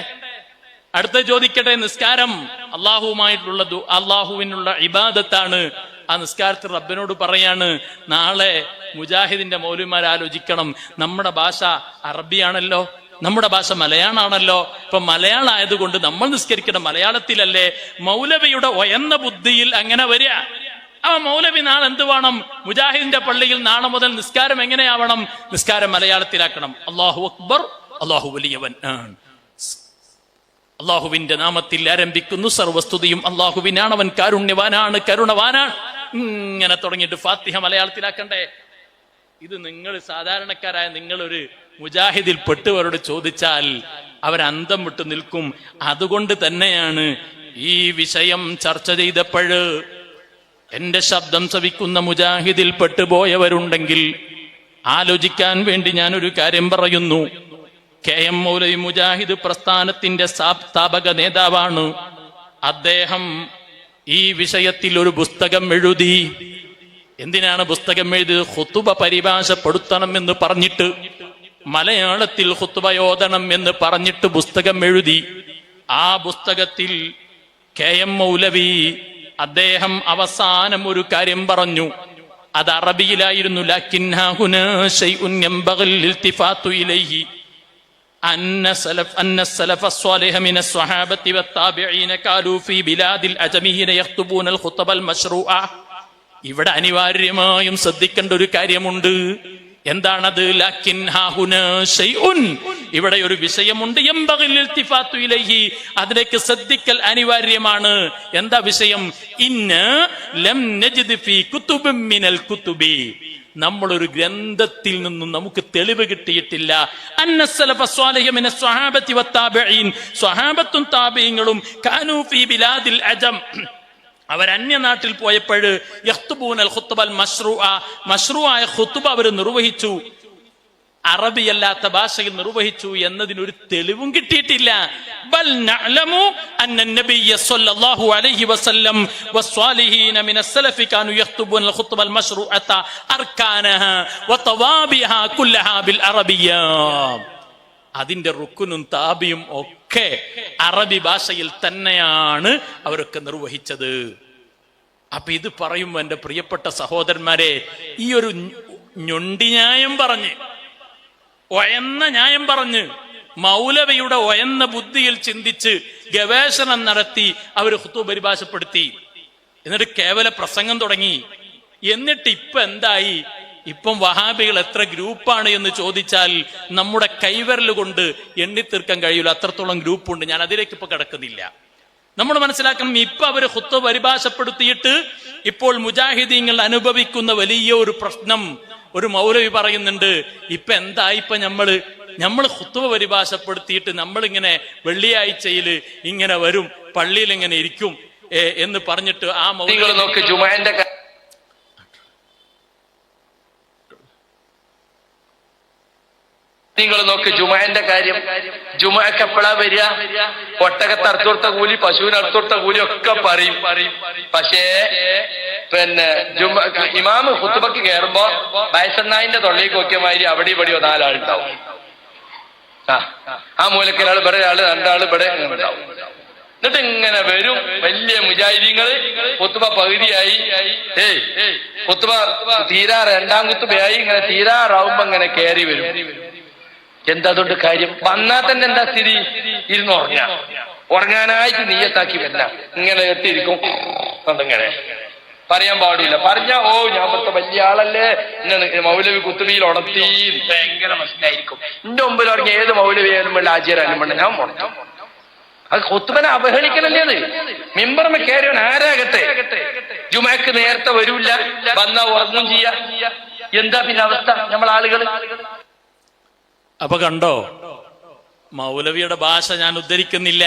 അടുത്ത ചോദിക്കട്ടെ, നിസ്കാരം അള്ളാഹുവിനുള്ള ഇബാദത്താണ്. ആ നിസ്കാരത്തിൽ റബ്ബിനോട് പറയാണ്, നാളെ മുജാഹിദിന്റെ മൗലവിമാർ ആലോചിക്കണം, നമ്മുടെ ഭാഷ അറബിയാണല്ലോ, നമ്മുടെ ഭാഷ മലയാളാണല്ലോ. ഇപ്പൊ മലയാളം ആയതുകൊണ്ട് നമ്മൾ നിസ്കരിക്കണം മലയാളത്തിലല്ലേ? മൗലവിയുടെ ഒയന്ന ബുദ്ധിയിൽ അങ്ങനെ വരിക. ആ മൗലവി നാളെ എന്ത് വേണം? മുജാഹിദിന്റെ പള്ളിയിൽ നാളെ മുതൽ നിസ്കാരം എങ്ങനെയാവണം? നിസ്കാരം മലയാളത്തിലാക്കണം. അല്ലാഹു അക്ബർ, അല്ലാഹു വലിയവൻ ആണ്, അള്ളാഹുവിന്റെ നാമത്തിൽ ആരംഭിക്കുന്നു, സർവസ്തുതിയും അള്ളാഹുവിനാണ്, അവൻ കാരുണ്യവാനാണ്, കരുണവാനാണ്, ഇങ്ങനെ തുടങ്ങിയിട്ട് ഫാത്തിഹ മലയാളത്തിലാക്കണ്ടേ? ഇത് നിങ്ങൾ സാധാരണക്കാരായ നിങ്ങളൊരു മുജാഹിദിൽ പെട്ടവരോട് ചോദിച്ചാൽ അവരന്തം വിട്ടു നിൽക്കും. അതുകൊണ്ട് തന്നെയാണ് ഈ വിഷയം ചർച്ച ചെയ്തപ്പോഴ് എന്റെ ശബ്ദം ശ്രവിക്കുന്ന മുജാഹിദിൽ പെട്ടുപോയവരുണ്ടെങ്കിൽ ആലോചിക്കാൻ വേണ്ടി ഞാനൊരു കാര്യം പറയുന്നു. KM മൗലവി മുജാഹിദ് പ്രസ്ഥാനത്തിന്റെ സ്ഥാപക നേതാവാണ്. അദ്ദേഹം ഈ വിഷയത്തിൽ ഒരു പുസ്തകം എഴുതി. എന്തിനാണ് പുസ്തകം എഴുതിയത്? ഖുതുബ പരിഭാഷപ്പെടുത്തണം എന്ന് പറഞ്ഞിട്ട്, മലയാളത്തിൽ ഖുതുബ ഓതണം എന്ന് പറഞ്ഞിട്ട് പുസ്തകം എഴുതി. ആ പുസ്തകത്തിൽ KM മൗലവി അദ്ദേഹം അവസാനം ഒരു കാര്യം പറഞ്ഞു. അത് അറബിയിലായിരുന്നു. ലക്കിൻഹാ ഹുനാ ശൈഉൻ യംബഗിൽ ഇൽതിഫാതു ഇലൈഹി أن السلف الصالح من الصحابة والتابعين كانوا في بلاد الأجمين يخطبون الخطب المشروعة. ഇവിടെ അനിവാര്യമായും ശ്രദ്ധിക്കേണ്ട ഒരു കാര്യമുണ്ട്. എന്താണത്? ലക്കിൻ ഹാഹുനാ ശൈഉൻ, ഇവിടെ ഒരു വിഷയമുണ്ട്. യംബഗിൽ ഇൽതിഫാതു ഇലൈഹി, അതിലേക്ക് ശ്രദ്ധിക്കൽ അനിവാര്യമാണ്. എന്താ വിഷയം? ഇന്ന ലം നജിദ് ഫീ കുതുബിൻ മിനൽ കുതുബി, നമ്മളൊരു ഗ്രന്ഥത്തിൽ നിന്നും നമുക്ക് തെളിവ് കിട്ടിയിട്ടില്ല. അന്നസ്സലഫ സ്വാലിഹ് മിന സ്വഹാബത്തി വത്താബഈൻ, സ്വഹാബത്തും താബഈങ്ങളും കാനൂ ഫീ ബിലാദിൽ അജം, അവർ അന്യനാട്ടിൽ പോയപ്പോൾ യഖ്തുബൂനൽ ഖുത്ബൽ മശ്റൂഅ, മശ്റൂആയ ഖുത്ബ അവർ നിർവഹിച്ചു, അറബിയല്ലാത്ത ഭാഷയിൽ നിർവഹിച്ചു എന്നതിനൊരു തെളിവും കിട്ടിയിട്ടില്ല. ബൽ നഅലമു അന്ന നബിയ്യ സ്വല്ലല്ലാഹു അലൈഹി വസല്ലം വസ്വാലിഹീന മിനസ് സലഫി കാനൂ യഖ്തുബൂനൽ ഖുത്ബൽ മശ്റൂഅത അർകാനഹാ വതവാബിഹാ കുല്ലഹാ ബിൽ അറബിയ്യ, അതിന്റെ റുക്കുനും താബിയും ഒക്കെ അറബി ഭാഷയിൽ തന്നെയാണ് അവരൊക്കെ നിർവഹിച്ചത്. അപ്പൊ ഇത് പറയുമ്പോ എന്റെ പ്രിയപ്പെട്ട സഹോദരന്മാരെ, ഈ ഒരു ഞൊണ്ടിന്യായം പറഞ്ഞ്, ഒയന്ന ന്യായം പറഞ്ഞ്, മൗലവിയുടെ ഒയന്ന ബുദ്ധിയിൽ ചിന്തിച്ച് ഗവേഷണം നടത്തി അവർ ഖുതുബ പരിഭാഷപ്പെടുത്തി. എന്നിട്ട് കേവല പ്രസംഗം തുടങ്ങി. എന്നിട്ട് ഇപ്പൊ എന്തായി? ഇപ്പം വഹാബികൾ എത്ര ഗ്രൂപ്പാണ് എന്ന് ചോദിച്ചാൽ നമ്മുടെ കൈവിരൽ കൊണ്ട് എണ്ണിത്തീർക്കാൻ കഴിയില്ല, അത്രത്തോളം ഗ്രൂപ്പുണ്ട്. ഞാൻ അതിലേക്ക് ഇപ്പൊ കിടക്കുന്നില്ല. നമ്മൾ മനസ്സിലാക്കണം, ഇപ്പൊ അവര് ഖുതുബ പരിഭാഷപ്പെടുത്തിയിട്ട് ഇപ്പോൾ മുജാഹിദീങ്ങൾ അനുഭവിക്കുന്ന വലിയ ഒരു പ്രശ്നം ഒരു മൗലവി പറയുന്നുണ്ട്. ഇപ്പൊ എന്തായി? ഇപ്പൊ നമ്മള് ഖുതുബ പരിഭാഷപ്പെടുത്തിയിട്ട് നമ്മളിങ്ങനെ വെള്ളിയാഴ്ചയില് ഇങ്ങനെ വരും, പള്ളിയിൽ ഇങ്ങനെ ഇരിക്കും എന്ന് പറഞ്ഞിട്ട് ആ മൗലവി നോക്ക് ജുമുഅന്റെ നിങ്ങൾ നോക്ക് ജുമുഅന്റെ കാര്യം. ജുമുഅക്ക് എപ്പോഴാ വരിക? ഒട്ടകത്ത് അറുത്തോടുത്ത കൂലി, പശുവിന് അറുത്തോടുത്ത കൂലി ഒക്കെ പറയും. പക്ഷേ പിന്നെ ഇമാമ് ഖുതുബക്ക് കയറുമ്പോ വയസ്സന്നായിന്റെ തൊള്ളേക്ക് നോക്കിയ മാതിരി അവിടെ ഇവിടെ 4 ആളുണ്ടാവും. ആ മൂലക്ക് ഒരാൾ ഇവിടെ, ഒരാള്, രണ്ടാള് ഇവിടെ ഉണ്ടാവും. എന്നിട്ട് ഇങ്ങനെ വരും വലിയ മുജാഹിദീങ്ങള്. ഖുതുബ പകുതിയായി, ഖുതുബ തീരാ, 2ാം ഖുതുബയായി, ഇങ്ങനെ തീരാറാവുമ്പോ ഇങ്ങനെ കയറി വരും. എന്താ അതുകൊണ്ട് കാര്യം? വന്നാൽ തന്നെ എന്താ സ്ഥിതി? ഇരുന്ന് ഉറങ്ങാനായിട്ട് നീയത്താക്കി വന്ന ഇങ്ങനെ എത്തിയിരിക്കും. ഇങ്ങനെ പറയാൻ പാടില്ല. പറഞ്ഞ ഓ ഞാൻ ഇവിടുത്തെ വലിയ ആളല്ലേ, മൗലവി കുത്തുബിയിൽ ഉണർത്തി, ഭയങ്കര മനസ്സിലായിരിക്കും. എന്റെ മുമ്പിൽ ഉറങ്ങി ഏത് മൗലവിയായാലും വേണ്ട, ആചാരായാലും വേണ്ട, ഞാൻ ഉണർത്തും. അത് ഖുത്ബനെ അവഹേളിക്കണല്ലേ? അത് മിമ്പർമ കയറിയവൻ ആരാകട്ടെ ജുമഅക്ക് നേരത്തെ വരൂല്ല, വന്നാ ഉറങ്ങും ചെയ്യാ. എന്താ പിന്നെ അവസ്ഥ നമ്മൾ ആളുകൾ? അപ്പൊ കണ്ടോ, മൗലവിയുടെ ഭാഷ ഞാൻ ഉദ്ധരിക്കുന്നില്ല.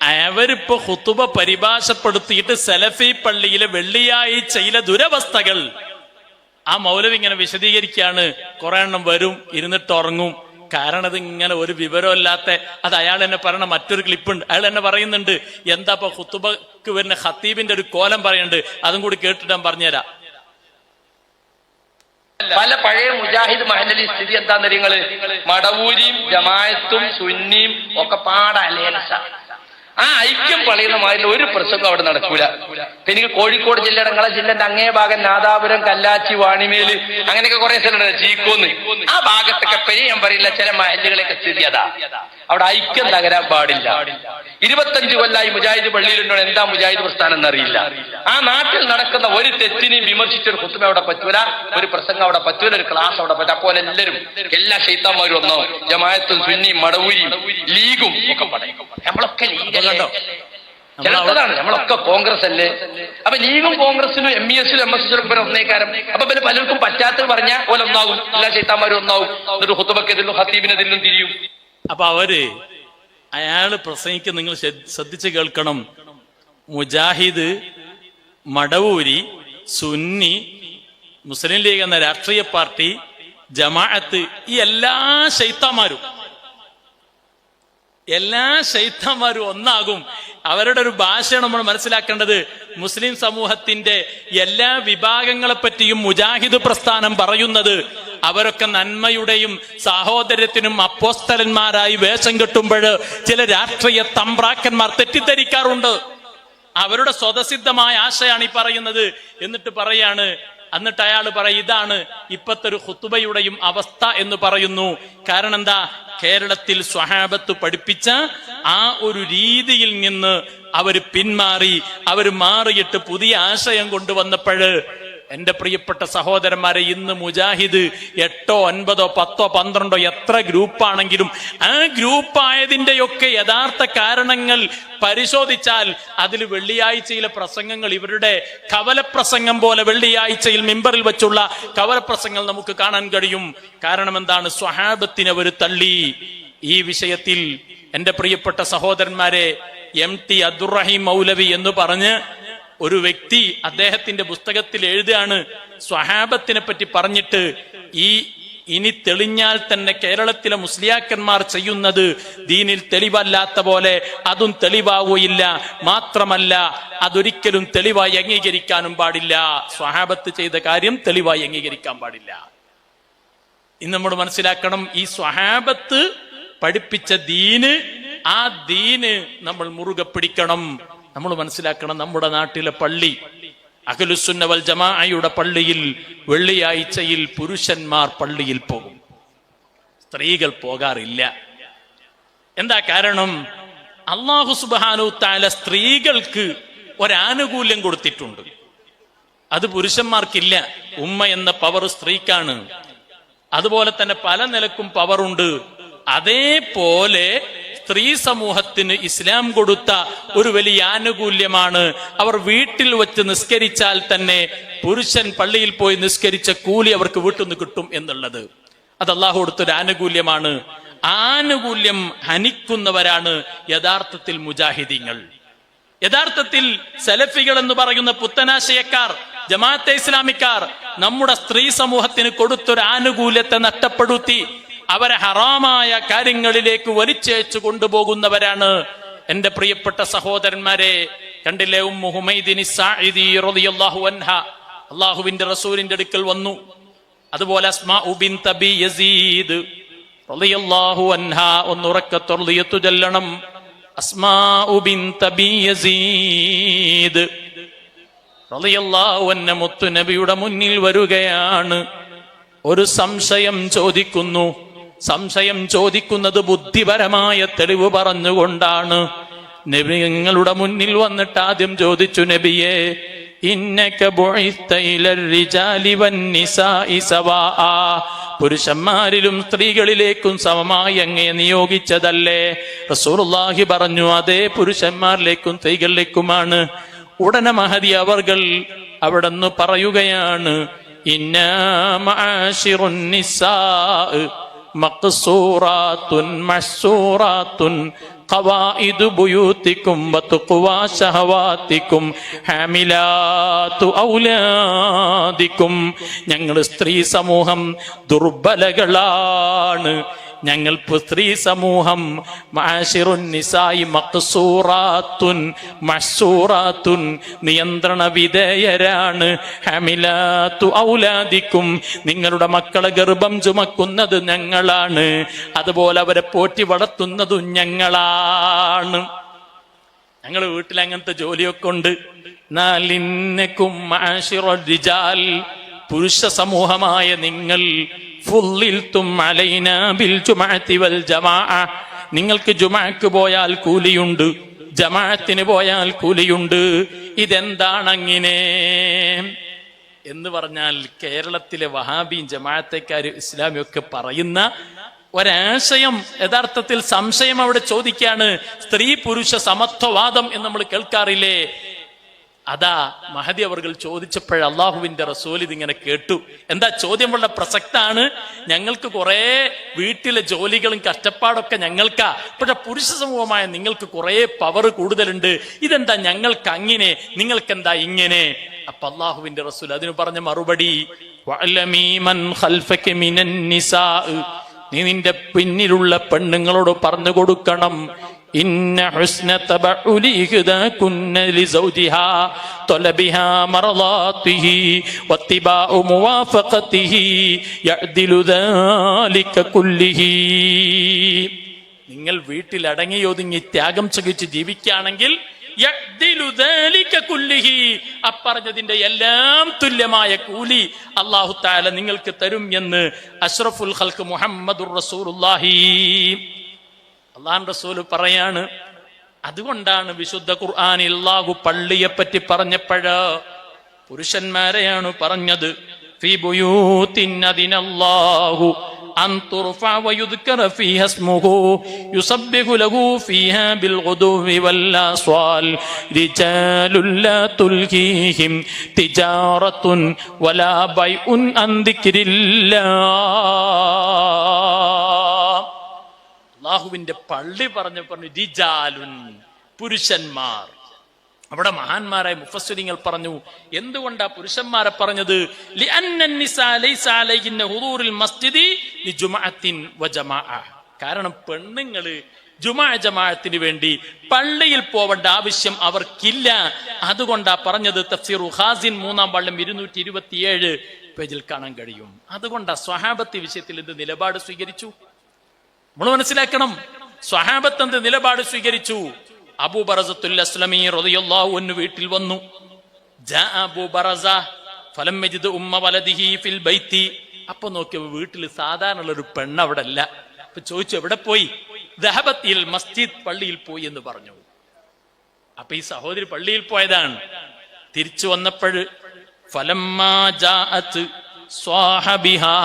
അവരിപ്പോ ഖുതുബ പരിഭാഷപ്പെടുത്തിയിട്ട് സലഫി പള്ളിയിലെ വെള്ളിയാഴ്ചയിലെ ദുരവസ്ഥകൾ ആ മൗലവി ഇങ്ങനെ വിശദീകരിക്കുകയാണ്. കുറെ എണ്ണം വരും, ഇരുന്നിട്ട് ഉറങ്ങും. കാരണം ഇത് ഇങ്ങനെ ഒരു വിവരമില്ലാത്ത, അത് അയാൾ എന്നെ പറയണ മറ്റൊരു ക്ലിപ്പുണ്ട്. അയാൾ എന്നെ പറയുന്നുണ്ട്, എന്താ ഇപ്പൊ ഖുതുബക്ക് വരുന്ന ഖത്തീബിന്റെ ഒരു കോലം പറയുന്നുണ്ട്, അതും കൂടി കേട്ടിട്ട് ഞാൻ പറഞ്ഞുതരാം. പല പഴയ മുജാഹിദ് മഹല്ലി സ്ഥിതി എന്താന്ന് നിങ്ങള്, മടവൂരിയും ജമായത്തും സുന്നിയും ഒക്കെ പാടലേൻസ. ആ ഐക്യം പറയുന്ന മാതിരി ഒരു പ്രസംഗം അവിടെ നടക്കൂല. എനിക്ക് കോഴിക്കോട് ജില്ലയുടെ, നിങ്ങളെ ജില്ലന്റെ അങ്ങേ ഭാഗം നാദാപുരം, കല്ലാച്ചി, വാണിമേല്, അങ്ങനെയൊക്കെ കുറെ സ്ഥലമുണ്ട്, ചീക്കോന്ന്, ആ ഭാഗത്തൊക്കെ പെരി ഞാൻ പറയില്ല, ചില മഹല്ലുകളൊക്കെ സ്ഥിതി അതാ. അവിടെ ഐക്യം തകരാൻ പാടില്ല. 25 കൊല്ലായി മുജാഹിദ് പള്ളിയിലുണ്ടോ, എന്താ മുജാഹിദ് പ്രസ്ഥാനം എന്നറിയില്ല. ആ നാട്ടിൽ നടക്കുന്ന ഒരു തെറ്റിനെയും വിമർശിച്ചൊരു ഖുതുബ അവിടെ പറ്റൂല, ഒരു പ്രസംഗം അവിടെ പറ്റൂല, ഒരു ക്ലാസ് അവിടെ പറ്റൂല. അപ്പോൾ എല്ലാവരും, എല്ലാ ശൈത്താന്മാരും ഒന്നോ, ജമാഅത്തും സുന്നിയും മടവൂരിയും ലീഗും ഒക്കെ പറയും. നമ്മളൊക്കെ ലീഗല്ലോ, ചിലതാണ്, നമ്മളൊക്കെ കോൺഗ്രസ് അല്ലേ. അപ്പൊ ലീഗും കോൺഗ്രസിനും MESലും MSലും ഒന്നേക്കാരം. അപ്പൊ പിന്നെ പലർക്കും പറ്റാത്തത് പറഞ്ഞാൽ പോലെ ഒന്നാകും, എല്ലാ ശൈത്താന്മാരും ഒന്നാകും. എന്നിട്ട് ഖുതുബക്കെതിലും ഖത്തീബിനെതിലും തിരിയും. അപ്പൊ അയാള് പ്രസംഗിക്ക് നിങ്ങൾ ശ്രദ്ധിച്ച് കേൾക്കണം. മുജാഹിദ്, മടവൂരി, സുന്നി, മുസ്ലിം ലീഗ് എന്ന രാഷ്ട്രീയ പാർട്ടി, ജമാഅത്ത്, ഈ എല്ലാ ശൈത്താന്മാരും ഒന്നാകും. അവരുടെ ഒരു ഭാഷയാണ് നമ്മൾ മനസ്സിലാക്കേണ്ടത്. മുസ്ലിം സമൂഹത്തിന്റെ എല്ലാ വിഭാഗങ്ങളെ പറ്റിയും മുജാഹിദ് പ്രസ്ഥാനം പറയുന്നത് അവരൊക്കെ നന്മയുടെയും സാഹോദര്യത്തിനും അപ്പോസ്തലന്മാരായി വേഷം കെട്ടുമ്പോൾ ചില രാഷ്ട്രീയ തമ്പ്രാക്കന്മാർ തെറ്റിദ്ധരിക്കാറുണ്ട്. അവരുടെ സ്വതസിദ്ധമായ ആശയാണ് ഈ പറയുന്നത്. എന്നിട്ട് അയാൾ പറയും, ഇതാണ് ഇപ്പത്തെ ഒരു ഖുതുബയുടെയും അവസ്ഥ എന്ന് പറയുന്നു. കാരണം എന്താ, കേരളത്തിൽ സ്വഹാബത്ത് പഠിപ്പിച്ച ആ ഒരു രീതിയിൽ നിന്ന് അവര് പിന്മാറി, അവര് മാറിയിട്ട് പുതിയ ആശയം കൊണ്ടുവന്നപ്പോഴ്, എന്റെ പ്രിയപ്പെട്ട സഹോദരന്മാരെ, ഇന്ന് മുജാഹിദ് 8, 9, 10, 12 എത്ര ഗ്രൂപ്പാണെങ്കിലും ആ ഗ്രൂപ്പായതിന്റെയൊക്കെ യഥാർത്ഥ കാരണങ്ങൾ പരിശോധിച്ചാൽ അതിൽ വെള്ളിയാഴ്ചയിലെ പ്രസംഗങ്ങൾ, ഇവരുടെ കവലപ്രസംഗം പോലെ വെള്ളിയാഴ്ചയിൽ മിമ്പറിൽ വെച്ചുള്ള കവലപ്രസംഗങ്ങൾ നമുക്ക് കാണാൻ കഴിയും. കാരണം എന്താണ്, സ്വഹാബത്തിനെ അവർ തള്ളി. ഈ വിഷയത്തിൽ എന്റെ പ്രിയപ്പെട്ട സഹോദരന്മാരെ, MT അബ്ദുറഹീം മൗലവി എന്ന് പറഞ്ഞ് ഒരു വ്യക്തി അദ്ദേഹത്തിന്റെ പുസ്തകത്തിൽ എഴുതുകയാണ്, സ്വഹാബത്തിനെ പറ്റി പറഞ്ഞിട്ട്, ഇനി തെളിഞ്ഞാൽ തന്നെ കേരളത്തിലെ മുസ്ലിയാക്കന്മാർ ചെയ്യുന്നത് ദീനിൽ തെളിവല്ലാത്ത പോലെ അതും തെളിവാവുകയില്ല. മാത്രമല്ല അതൊരിക്കലും തെളിവായി അംഗീകരിക്കാനും പാടില്ല. സ്വഹാബത്ത് ചെയ്ത കാര്യം തെളിവായി അംഗീകരിക്കാൻ പാടില്ല. ഇന്ന് നമ്മൾ മനസ്സിലാക്കണം, ഈ സ്വഹാബത്ത് പഠിപ്പിച്ച ദീന്, ആ ദീന് നമ്മൾ മുറുകെ പിടിക്കണം. നമ്മൾ മനസ്സിലാക്കണം, നമ്മുടെ നാട്ടിലെ പള്ളി, അഹ്ലുസുന്ന വൽ ജമാഅയുടെ പള്ളിയിൽ വെള്ളിയാഴ്ചയിൽ പുരുഷന്മാർ പള്ളിയിൽ പോകും, സ്ത്രീകൾ പോകാറില്ല. എന്താ കാരണം? അല്ലാഹു സുബ്ഹാനഹു തആല സ്ത്രീകൾക്ക് ഒരാനുകൂല്യം കൊടുത്തിട്ടുണ്ട്, അത് പുരുഷന്മാർക്കില്ല. ഉമ്മ എന്ന പവർ സ്ത്രീക്കാണ്. അതുപോലെ തന്നെ പല നിലക്കും പവറുണ്ട്. അതേപോലെ സ്ത്രീ സമൂഹത്തിന് ഇസ്ലാം കൊടുത്ത ഒരു വലിയ ആനുകൂല്യമാണ്, അവർ വീട്ടിൽ വെച്ച് നിസ്കരിച്ചാൽ തന്നെ പുരുഷൻ പള്ളിയിൽ പോയി നിസ്കരിച്ച കൂലി അവർക്ക് വീട്ടിൽ നിന്ന് കിട്ടും എന്നുള്ളത്. അത് അള്ളാഹു കൊടുത്തൊരു ആനുകൂല്യമാണ്. ആനുകൂല്യം ഹനിക്കുന്നവരാണ് യഥാർത്ഥത്തിൽ മുജാഹിദീങ്ങൾ. യഥാർത്ഥത്തിൽ സലഫികൾ എന്ന് പറയുന്ന പുത്തനാശയക്കാർ, ജമാഅത്തെ ഇസ്ലാമിക്കാർ നമ്മുടെ സ്ത്രീ സമൂഹത്തിന് കൊടുത്തൊരു ആനുകൂല്യത്തെ നഷ്ടപ്പെടുത്തി അവരെ ഹറാമായ കാര്യങ്ങളിലേക്ക് വലിച്ചേച്ചു കൊണ്ടുപോകുന്നവരാണ്. എന്റെ പ്രിയപ്പെട്ട സഹോദരന്മാരെ, കണ്ടില്ലേ, ഉമ്മു ഹുമൈദിൻ സാഇദി റളിയല്ലാഹു അൻഹ അല്ലാഹുവിന്റെ റസൂലിന്റെ അടുക്കൽ വന്നു. അതുപോലെ അസ്മാഉ ബിൻത് അബി യസീദ് റളിയല്ലാഹു അൻഹ, ഒന്നുറക്കെ തർളിയത്തു ചൊല്ലണം. അസ്മാഉ ബിൻത് അബി യസീദ് റളിയല്ലാഹു അൻഹ മുത്തു നബിയുടെ മുന്നിൽ വരികയാണ്. ഒരു സംശയം ചോദിക്കുന്നു. സംശയം ചോദിക്കുന്നത് ബുദ്ധിപരമായ തെളിവ് പറഞ്ഞുകൊണ്ടാണ്. നബി നിങ്ങളുടെ മുന്നിൽ വന്നിട്ട് ആദ്യം ചോദിച്ചു, നബിയെ, ഇന്നക ബുഇസ്ത ഇലർ റിജാലി വന്നിസാഇ സവാആ, പുരുഷന്മാരിലും സ്ത്രീകളിലേക്കും സമമായി അങ്ങയെ നിയോഗിച്ചതല്ലേ? റസൂലുള്ളാഹി പറഞ്ഞു, അതേ, പുരുഷന്മാരിലേക്കും സ്ത്രീകളിലേക്കുമാണ്. ഉടനെ മഹദി അവർകൾ അവിടെന്ന് പറയുകയാണ്, ഇന്നാ മആശിറുൻ നിസാ മഖ്സൂറാത്തുൻ മഹ്സൂറാത്തുൻ ഖവാഇദു ബുയൂതികും വതുഖ്വാ ശഹവാതികും ഹാമിലാതു ഔലാദികും. ഞങ്ങൾ സ്ത്രീ സമൂഹം ദുർബലകളാണ്. ഞങ്ങൾ സ്ത്രീ സമൂഹം മഅശിറുൻ നിസായി മഖ്സൂറാത്തുൻ മഹ്സൂറാത്തുൻ നിയന്ത്രണ വിധേയരാണ്. ഹമിലാത്തു ഔലാദിക്കും നിങ്ങളുടെ മക്കളെ ഗർഭം ചുമക്കുന്നത് ഞങ്ങളാണ്, അതുപോലെ അവരെ പോറ്റി വളർത്തുന്നതും ഞങ്ങളാണ്. ഞങ്ങൾ വീട്ടിൽ അങ്ങനത്തെ ജോലിയൊക്കെ ഉണ്ട്. നാലിന്നക്കും മഅശിറുർ റിജാൽ, പുരുഷ സമൂഹമായ നിങ്ങൾ ഫുള്ളിൽതും അലൈനാ ബിൽ ജുമഅത്തി വൽ ജമാഅ, നിങ്ങൾക്ക് ജുമഅക്ക് പോയാൽ കൂലിയുണ്ട്, ജമാഅത്തിന് പോയാൽ കൂലിയുണ്ട്. ഇതെന്താണ് അങ്ങനെ എന്ന് പറഞ്ഞാൽ കേരളത്തിലെ വഹാബിയും ജമാഅത്തേക്കാരും ഇസ്ലാമിയും ഒക്കെ പറയുന്ന ഒരാശയം, യഥാർത്ഥത്തിൽ സംശയം അവിടെ ചോദിക്കാണ്. സ്ത്രീ പുരുഷ സമത്വവാദം എന്ന് നമ്മൾ കേൾക്കാറില്ലേ? അതാ മഹദി അവർകൾ ചോദിച്ചപ്പോൾ അള്ളാഹുവിന്റെ റസൂൽ ഇതിങ്ങനെ കേട്ടു. എന്താ ചോദ്യം? വളരെ പ്രസക്താണ്. ഞങ്ങൾക്ക് കുറെ വീട്ടിലെ ജോലികളും കഷ്ടപ്പാടൊക്കെ ഞങ്ങൾക്കാ, പക്ഷെ പുരുഷ സമൂഹമായ നിങ്ങൾക്ക് കുറെ പവർ കൂടുതലുണ്ട്. ഇതെന്താ ഞങ്ങൾക്ക് അങ്ങനെ, നിങ്ങൾക്കെന്താ ഇങ്ങനെ? അപ്പൊ അള്ളാഹുവിന്റെ റസൂൽ അതിന് പറഞ്ഞ മറുപടി, വഅലമീ മൻ ഖൽഫക മിനൻ നിസാ, നീ നിന്റെ പിന്നിലുള്ള പെണ്ണുങ്ങളോട് പറഞ്ഞു കൊടുക്കണം, ഇന്ന ഹുസ്ന തബഉലി ഇഹ്ദാകുന്ന ലിസൗജിഹാ തലബിഹാ മറളാതിഹി വത്തിബാഉ മുവാഫഖതിഹി യഅദിലു ദാലിക കുല്ലിഹി. നിങ്ങൾ വീട്ടിൽ അടങ്ങി ഒതുങ്ങി ത്യാഗം സഹിച്ച് ജീവിക്കുകയാണെങ്കിൽ യഅദിലു ദാലിക കുല്ലിഹി, അപ്പറഞ്ഞതിന്റെ എല്ലാം തുല്യമായ കൂലി അല്ലാഹു തആല നിങ്ങൾക്ക് തരും എന്ന് അഷ്റഫുൽ ഖൽഖ് മുഹമ്മദുർ റസൂലുള്ളാഹി അള്ളാഹു റസൂൽ പറയാണ്. അതുകൊണ്ടാണ് വിശുദ്ധ ഖുർആനിൽ അല്ലാഹു പള്ളിയെ പറ്റി പറഞ്ഞപ്പോഴ് പുരുഷന്മാരെയാണ് പറഞ്ഞത്. ഫീ ബുയൂത്തിൻ അദിനല്ലാഹു അൻ തുർഫഅ വയുദ്കറ ഫീഹാ ഇസ്മുഹു യുസബ്ബിഹു ലഹു ഫീഹാ ബിൽ ഗുദുവി വൽ ആസ്വാൽ റിജാലുൻ ലാ തുൽഹീഹിം തിജാറത്തുൻ വലാ ബൈഉൻ അൻ ദിക്രില്ലാഹ്. അല്ലാഹുവിന്റെ പള്ളി പറഞ്ഞു റിജാലുൻ, പുരുഷന്മാർ. അവിടെ മഹാന്മാരായ മുഫസ്സിരിങ്ങൾ പറഞ്ഞു, എന്തുകൊണ്ടാ പുരുഷന്മാരെ പറഞ്ഞത്? ലിഅന്നൻ നിസാ ലൈസ അലൈഹിന്ന ഹുദൂറുൽ മസ്ജിദി ലിജുമഅത്തിൻ വജമാഅ. കാരണം പെണ്ണുങ്ങള് ജുമാ ജമാഅത്തിന് വേണ്ടി പള്ളിയിൽ പോവേണ്ട ആവശ്യം അവർക്കില്ല. അതുകൊണ്ടാ പറഞ്ഞത്. തഫ്സീർ ഖാസിൻ 3-ാം വാള്യം 227 പേജിൽ കാണാൻ കഴിയും. അതുകൊണ്ടാ സ്വഹാബത്ത് വിഷയത്തിൽ എന്ത് നിലപാട് സ്വീകരിച്ചു നമ്മൾ മനസ്സിലാക്കണം. സ്വഹാബത്ത് എന്ത് നിലപാട് സ്വീകരിച്ചു? അബൂ ബറസത്തുൽ അസ്ലമി റളിയല്ലാഹു അൻഹു വീട്ടിൽ വന്നു. ജാ അബൂ ബറസ ഫലം യജിദ് ഉമ്മ വലദിഹി ഫിൽ ബൈത്തി. അപ്പൊ നോക്കിയ വീട്ടിൽ സാധാരണ ഒരു പെണ്ണ് അവിടെ അല്ല. അപ്പൊ ചോദിച്ചു, എവിടെ പോയി? ദഹബത് ഇൽ മസ്ജിദ്, പള്ളിയിൽ പോയി എന്ന് പറഞ്ഞു. അപ്പൊ ഈ സഹോദരി പള്ളിയിൽ പോയതാണ്. തിരിച്ചു വന്നപ്പോൾ ഫലമ്മാ ജാഅത് സ്വാഹബിഹാ,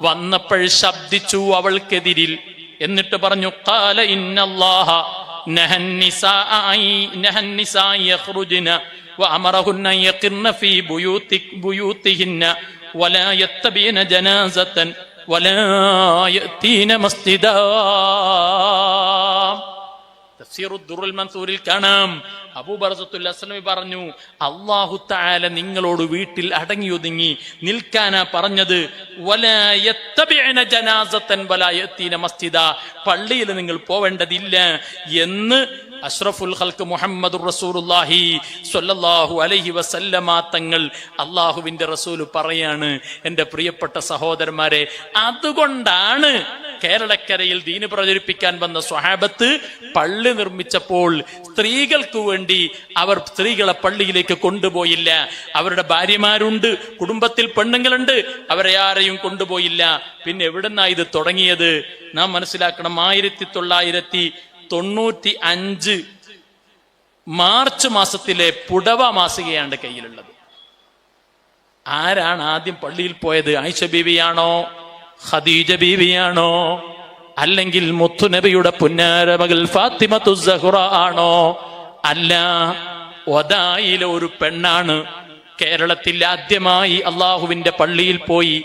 വന്നപ്പോൾ ശബ്ദിച്ചു അവൾക്കെതിരിൽ. എന്നിട്ട് പറഞ്ഞു, ഖാല ഇന്നല്ലാഹ നഹൻ നിസാ യഖ്റുജ്ന വഅമറഹുന്ന യഖിർന ഫീ ബുയൂതിഹിന്ന വലാ യത്തബിന ജനാസതൻ വലാ യഅതീന മസ്ജിദാ. തഫ്സീറുദ് ദുറുൽ മൻസൂരിൽ കാണാം, അബൂ ബർസത്തുൽ അസ്ലമി പറഞ്ഞു, അല്ലാഹു തആല നിങ്ങളോട് വീട്ടിൽ അടങ്ങിയൊതുങ്ങി നിൽക്കാനാ പറഞ്ഞത്. വലാ യത്തബിഅന ജനാസതൻ വലാ യഅതീന മസ്ജിദാ, പള്ളിയിൽ നിങ്ങൾ പോവേണ്ടതില്ല എന്ന് അഷ്റഫുൽ ഖൽഖ് മുഹമ്മദുർ റസൂലുള്ളാഹി സ്വല്ലല്ലാഹു അലൈഹി വസല്ലമ തങ്ങൾ, അല്ലാഹുവിന്റെ റസൂൽ പറയാണ്. എൻ്റെ പ്രിയപ്പെട്ട സഹോദരന്മാരെ, അതുകൊണ്ടാണ് കേരളക്കരയിൽ ദീന് പ്രചരിപ്പിക്കാൻ വന്ന സ്വഹാബത്ത് പള്ളി നിർമ്മിച്ചപ്പോൾ സ്ത്രീകൾക്ക് വേണ്ടി അവർ സ്ത്രീകളെ പള്ളിയിലേക്ക് കൊണ്ടുപോയില്ല. അവരുടെ ഭാര്യമാരുണ്ട്, കുടുംബത്തിൽ പെണ്ണുങ്ങളുണ്ട്, അവരെ ആരെയും കൊണ്ടുപോയില്ല. പിന്നെ എവിടുന്നാ ഇത് തുടങ്ങിയത്? നാം മനസ്സിലാക്കണം. 1995 മാർച്ച് മാസത്തിലെ പുടവ മാസികയാണ് കയ്യിലുള്ളത്. ആരാണ് ആദ്യം പള്ളിയിൽ പോയത്? ആയിഷ ബീവിയാണോ? ഖദീജ ബീവിയാണോ? അല്ലെങ്കിൽ മുത്തുനബിയുടെ പുന്നാര മകൾ ഫാത്തിമത്തു സഹ്റ ആണോ? അല്ല, ഒദായിലെ ഒരു പെണ്ണാണ് കേരളത്തിൽ ആദ്യമായി അള്ളാഹുവിന്റെ പള്ളിയിൽ പോയി